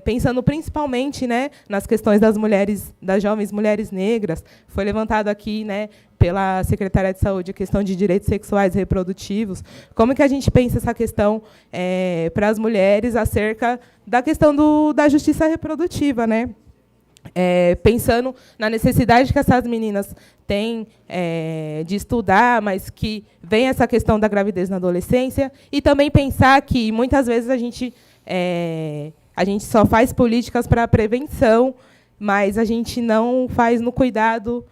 pensando principalmente, né, nas questões das mulheres, das jovens mulheres negras. Foi levantado aqui, né, pela Secretaria de Saúde a questão de direitos sexuais e reprodutivos. Como que a gente pensa essa questão para as mulheres acerca da questão da justiça reprodutiva, né? Pensando na necessidade que essas meninas têm de estudar, mas que vem essa questão da gravidez na adolescência, e também pensar que, muitas vezes, a gente só faz políticas para a prevenção, mas a gente não faz no cuidado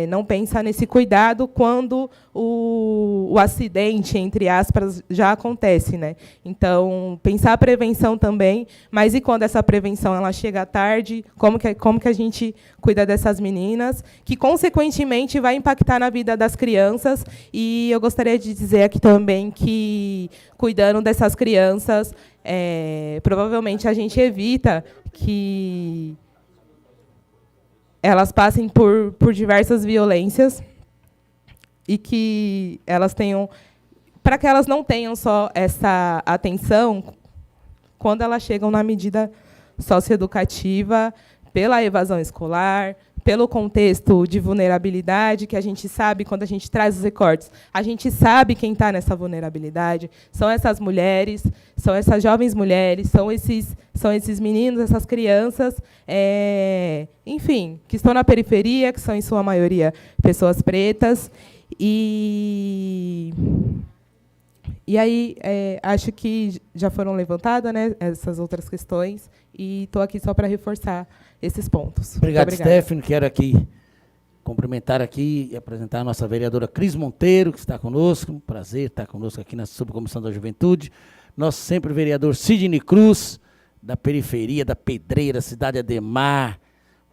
não pensa nesse cuidado quando o acidente, entre aspas, já acontece, né? Então, pensar a prevenção também, mas e quando essa prevenção ela chega tarde, como que a gente cuida dessas meninas, que, consequentemente, vai impactar na vida das crianças. E eu gostaria de dizer aqui também que, cuidando dessas crianças, provavelmente a gente evita que elas passem por diversas violências e que elas tenham, para que elas não tenham só essa atenção quando elas chegam na medida socioeducativa, pela evasão escolar, pelo contexto de vulnerabilidade, que a gente sabe, quando a gente traz os recortes, a gente sabe quem está nessa vulnerabilidade, são essas mulheres, são essas jovens mulheres, são esses meninos, essas crianças, enfim, que estão na periferia, que são, em sua maioria, pessoas pretas. E aí, acho que já foram levantadas, né, essas outras questões, e estou aqui só para reforçar esses pontos. Obrigado, Stephanie. Quero aqui cumprimentar aqui e apresentar a nossa vereadora Cris Monteiro, que está conosco. Um prazer estar conosco aqui na Subcomissão da Juventude. Nosso sempre vereador Sidney Cruz, da periferia, da Pedreira, cidade Ademar,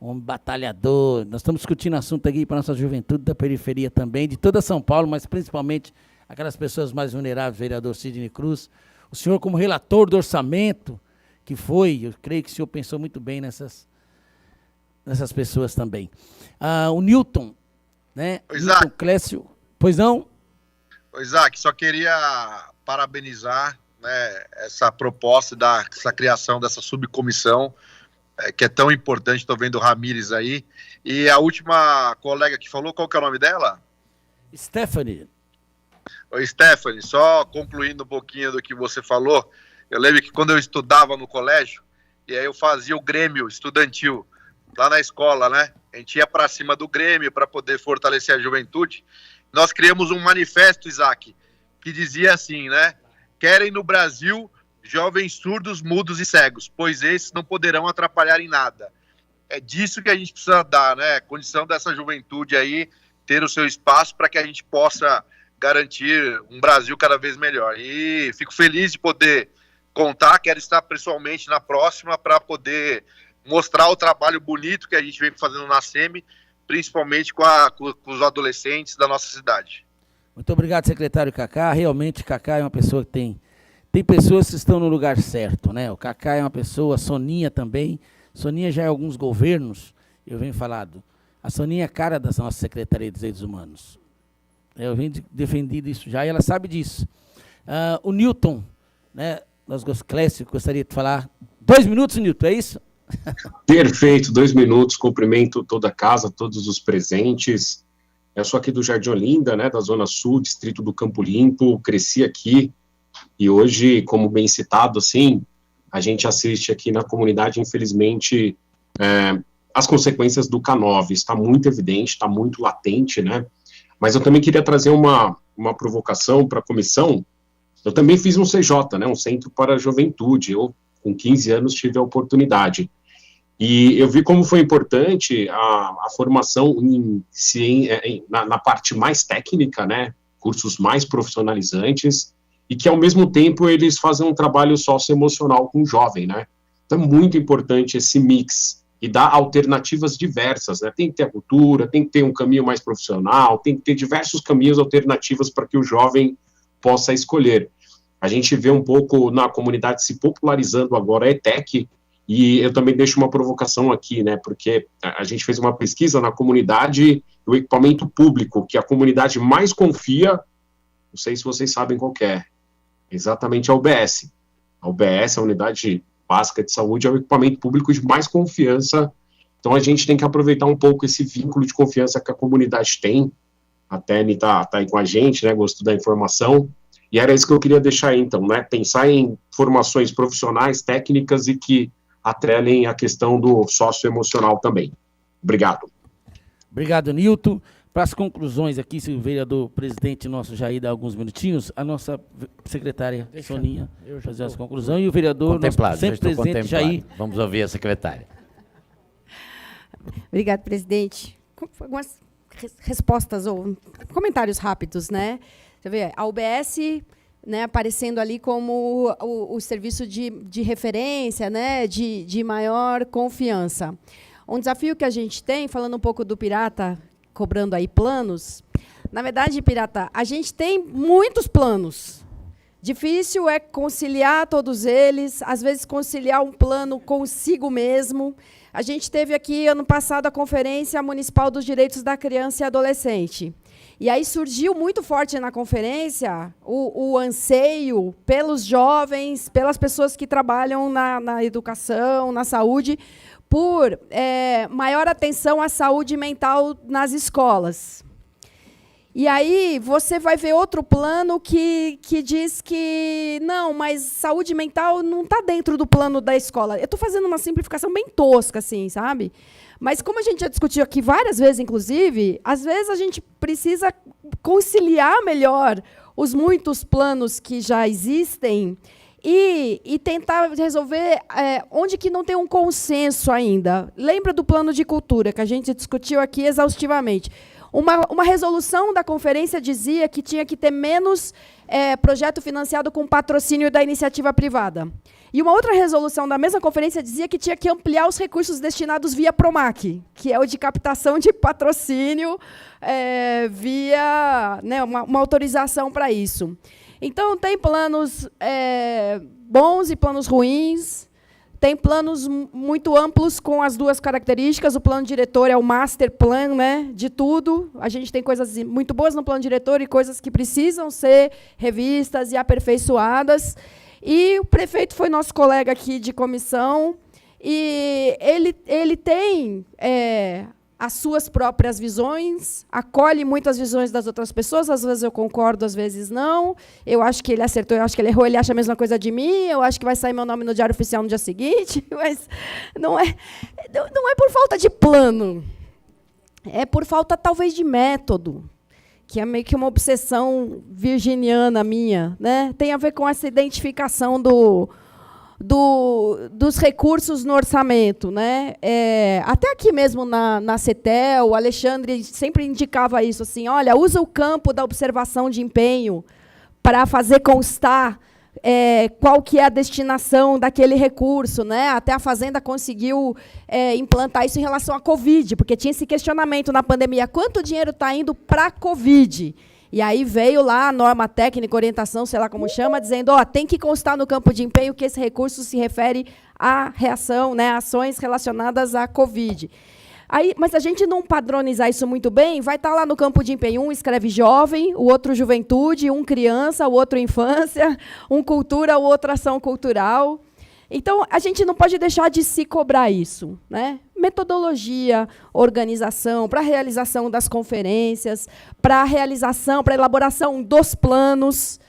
um batalhador. Nós estamos discutindo assunto aqui para a nossa juventude da periferia também, de toda São Paulo, mas principalmente aquelas pessoas mais vulneráveis, vereador Sidney Cruz. O senhor, como relator do orçamento, que foi, eu creio que o senhor pensou muito bem nessas pessoas também. O Newton, né? Newton Clécio, pois não? Isaac, só queria parabenizar, né, essa proposta dessa criação dessa subcomissão, que é tão importante. Estou vendo o Ramires aí. E a última colega que falou, qual que é o nome dela? Stephanie. Oi, Stephanie, só concluindo um pouquinho do que você falou, eu lembro que quando eu estudava no colégio, e aí eu fazia o Grêmio estudantil, lá na escola, né? A gente ia para cima do Grêmio para poder fortalecer a juventude. Nós criamos um manifesto, Isaac, que dizia assim, né? Querem no Brasil jovens surdos, mudos e cegos, pois esses não poderão atrapalhar em nada. É disso que a gente precisa dar, né? Condição dessa juventude aí ter o seu espaço para que a gente possa garantir um Brasil cada vez melhor. E fico feliz de poder contar, quero estar pessoalmente na próxima para poder mostrar o trabalho bonito que a gente vem fazendo na SEMI, principalmente com os adolescentes da nossa cidade. Muito obrigado, secretário Cacá. Realmente, Cacá é uma pessoa que tem pessoas que estão no lugar certo, né? O Cacá é uma pessoa, a Soninha também. Soninha já é alguns governos, eu venho falado. A Soninha é cara da nossa Secretaria de Direitos Humanos. Eu venho defendido isso já e ela sabe disso. O Newton, né? Clécio, gostaria de falar. 2 minutos, Newton, é isso? Perfeito, 2 minutos. Cumprimento toda a casa, todos os presentes. Eu sou aqui do Jardim Olinda, né, da Zona Sul, distrito do Campo Limpo. Cresci aqui e hoje, como bem citado, assim, a gente assiste aqui na comunidade, infelizmente, as consequências do K9. Está muito evidente, está muito latente, né? Mas eu também queria trazer uma provocação para a comissão. Eu também fiz um CJ, né, um Centro para a Juventude. Eu, com 15 anos, tive a oportunidade. E eu vi como foi importante a formação na parte mais técnica, né, cursos mais profissionalizantes, e que, ao mesmo tempo, eles fazem um trabalho socioemocional com o jovem, né? Então, é muito importante esse mix e dar alternativas diversas, né? Tem que ter a cultura, tem que ter um caminho mais profissional, tem que ter diversos caminhos alternativos para que o jovem possa escolher. A gente vê um pouco na comunidade se popularizando agora a ETEC, e eu também deixo uma provocação aqui, né, porque a gente fez uma pesquisa na comunidade do equipamento público, que a comunidade mais confia, não sei se vocês sabem qual que é, exatamente a UBS. A UBS, a Unidade Básica de Saúde, é o equipamento público de mais confiança, então a gente tem que aproveitar um pouco esse vínculo de confiança que a comunidade tem. A Tene está aí com a gente, né, gostou da informação, e era isso que eu queria deixar aí, então, né, pensar em formações profissionais, técnicas e que atrelem a questão do socioemocional também. Obrigado. Obrigado, Nilton. Para as conclusões aqui, se o vereador presidente nosso Jair dá alguns minutinhos, a nossa secretária Soninha fazer as conclusões e o vereador nosso sempre presidente Jair. Vamos ouvir a secretária. Obrigado, presidente. respostas ou comentários rápidos, né? Você vê, a UBS, né, aparecendo ali como o serviço de referência, né, de maior confiança. Um desafio que a gente tem, falando um pouco do Pirata, cobrando aí planos, na verdade, Pirata, a gente tem muitos planos. Difícil é conciliar todos eles, às vezes conciliar um plano consigo mesmo. A gente teve aqui, ano passado, a Conferência Municipal dos Direitos da Criança e Adolescente. E aí surgiu muito forte na conferência o anseio pelos jovens, pelas pessoas que trabalham na educação, na saúde, por maior atenção à saúde mental nas escolas. E aí você vai ver outro plano que diz que, não, mas saúde mental não está dentro do plano da escola. Eu estou fazendo uma simplificação bem tosca, assim, sabe? Mas como a gente já discutiu aqui várias vezes, inclusive, às vezes a gente precisa conciliar melhor os muitos planos que já existem e tentar resolver onde que não tem um consenso ainda. Lembra do plano de cultura, que a gente discutiu aqui exaustivamente. Uma resolução da conferência dizia que tinha que ter menos projeto financiado com patrocínio da iniciativa privada. E uma outra resolução da mesma conferência dizia que tinha que ampliar os recursos destinados via PROMAC, que é o de captação de patrocínio via, né, uma autorização para isso. Então, tem planos bons e planos ruins. Tem planos muito amplos com as duas características. O plano diretor é o master plan, né, de tudo. A gente tem coisas muito boas no plano diretor e coisas que precisam ser revistas e aperfeiçoadas. E o prefeito foi nosso colega aqui de comissão. E ele tem as suas próprias visões, acolhe muitas visões das outras pessoas, às vezes eu concordo, às vezes não. Eu acho que ele acertou, eu acho que ele errou, ele acha a mesma coisa de mim, eu acho que vai sair meu nome no Diário Oficial no dia seguinte, mas não é por falta de plano, é por falta, talvez, de método, que é meio que uma obsessão virginiana minha, né? Tem a ver com essa identificação dos recursos no orçamento, né? Até aqui mesmo na CETEL, o Alexandre sempre indicava isso, assim, olha, usa o campo da observação de empenho para fazer constar qual que é a destinação daquele recurso, né? Até a Fazenda conseguiu implantar isso em relação à Covid, porque tinha esse questionamento na pandemia, quanto dinheiro está indo para a Covid? E aí veio lá a norma técnica, orientação, sei lá como chama, dizendo, tem que constar no campo de empenho que esse recurso se refere à reação, né, ações relacionadas à Covid. Aí, mas se a gente não padronizar isso muito bem, vai estar lá no campo de empenho, um escreve jovem, o outro juventude, um criança, o outro infância, um cultura, o outro ação cultural. Então, a gente não pode deixar de se cobrar isso, né? Metodologia, organização, para a realização das conferências, para a elaboração dos planos,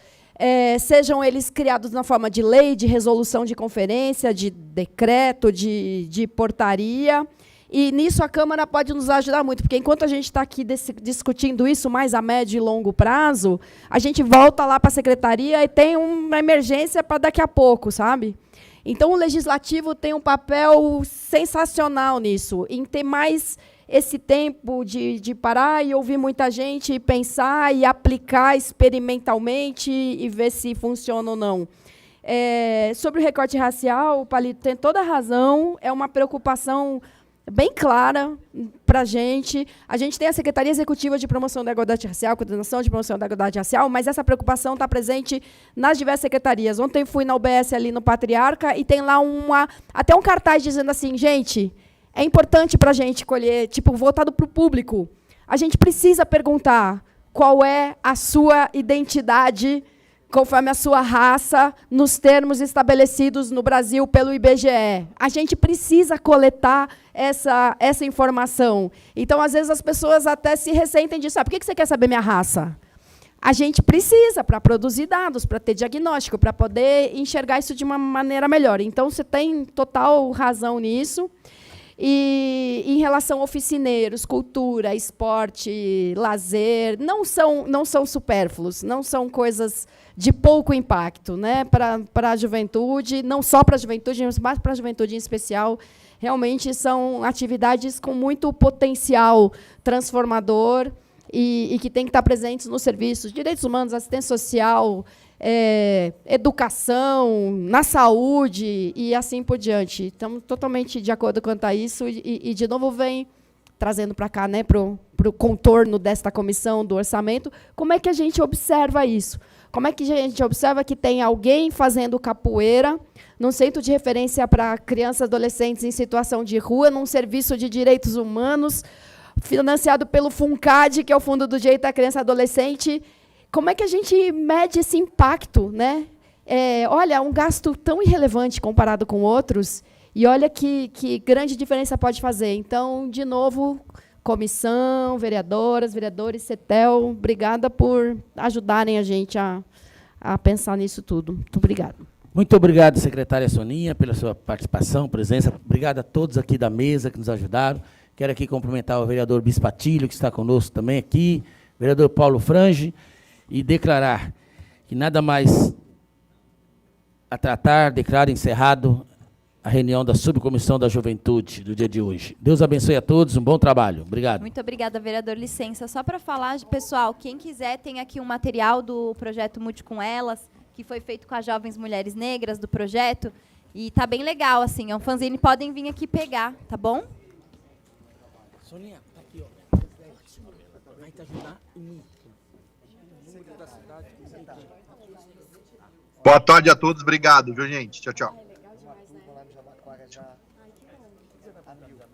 sejam eles criados na forma de lei, de resolução de conferência, de decreto, de portaria. E nisso a Câmara pode nos ajudar muito, porque enquanto a gente está aqui discutindo isso mais a médio e longo prazo, a gente volta lá para a secretaria e tem uma emergência para daqui a pouco, sabe? Então, o Legislativo tem um papel sensacional nisso, em ter mais esse tempo de parar e ouvir muita gente, e pensar e aplicar experimentalmente e ver se funciona ou não. Sobre o recorte racial, o Palito tem toda a razão, é uma preocupação bem clara para a gente. A gente tem a Secretaria Executiva de Promoção da Igualdade Racial, Coordenação de Promoção da Igualdade Racial, mas essa preocupação está presente nas diversas secretarias. Ontem fui na UBS ali no Patriarca e tem lá até um cartaz dizendo assim, gente, é importante para a gente colher, tipo, voltado para o público. A gente precisa perguntar qual é a sua identidade conforme a sua raça, nos termos estabelecidos no Brasil pelo IBGE. A gente precisa coletar essa informação. Então, às vezes, as pessoas até se ressentem disso. Por que você quer saber minha raça? A gente precisa para produzir dados, para ter diagnóstico, para poder enxergar isso de uma maneira melhor. Então, você tem total razão nisso. E em relação a oficineiros, cultura, esporte, lazer, não são supérfluos, não são coisas de pouco impacto, né, para a juventude, não só para a juventude, mas para a juventude em especial. Realmente são atividades com muito potencial transformador e que tem que estar presentes nos serviços de direitos humanos, assistência social, educação, na saúde e assim por diante. Estamos totalmente de acordo quanto a isso e de novo, vem trazendo para cá, né, para o contorno desta comissão do orçamento, como é que a gente observa isso? Como é que a gente observa que tem alguém fazendo capoeira num centro de referência para crianças e adolescentes em situação de rua, num serviço de direitos humanos, financiado pelo FUNCAD, que é o Fundo do Direito da Criança e Adolescente? Como é que a gente mede esse impacto, né? Olha, um gasto tão irrelevante comparado com outros, e olha que grande diferença pode fazer. Então, de novo, comissão, vereadoras, vereadores, CETEL, obrigada por ajudarem a gente a pensar nisso tudo. Muito obrigada. Muito obrigado, secretária Soninha, pela sua participação, presença. Obrigado a todos aqui da mesa que nos ajudaram. Quero aqui cumprimentar o vereador Bispatilho, que está conosco também aqui, vereador Paulo Frange, e declarar que nada mais a tratar, declaro encerrado a reunião da Subcomissão da Juventude do dia de hoje. Deus abençoe a todos, um bom trabalho. Obrigado. Muito obrigada, vereador. Licença, só para falar, pessoal, quem quiser, tem aqui um material do projeto Mude com Elas, que foi feito com as jovens mulheres negras do projeto, e tá bem legal, assim, é um fanzine, podem vir aqui pegar, tá bom? Soninha, tá aqui, ó. Vai te ajudar muito. Boa tarde a todos, obrigado, viu, gente? Tchau, tchau.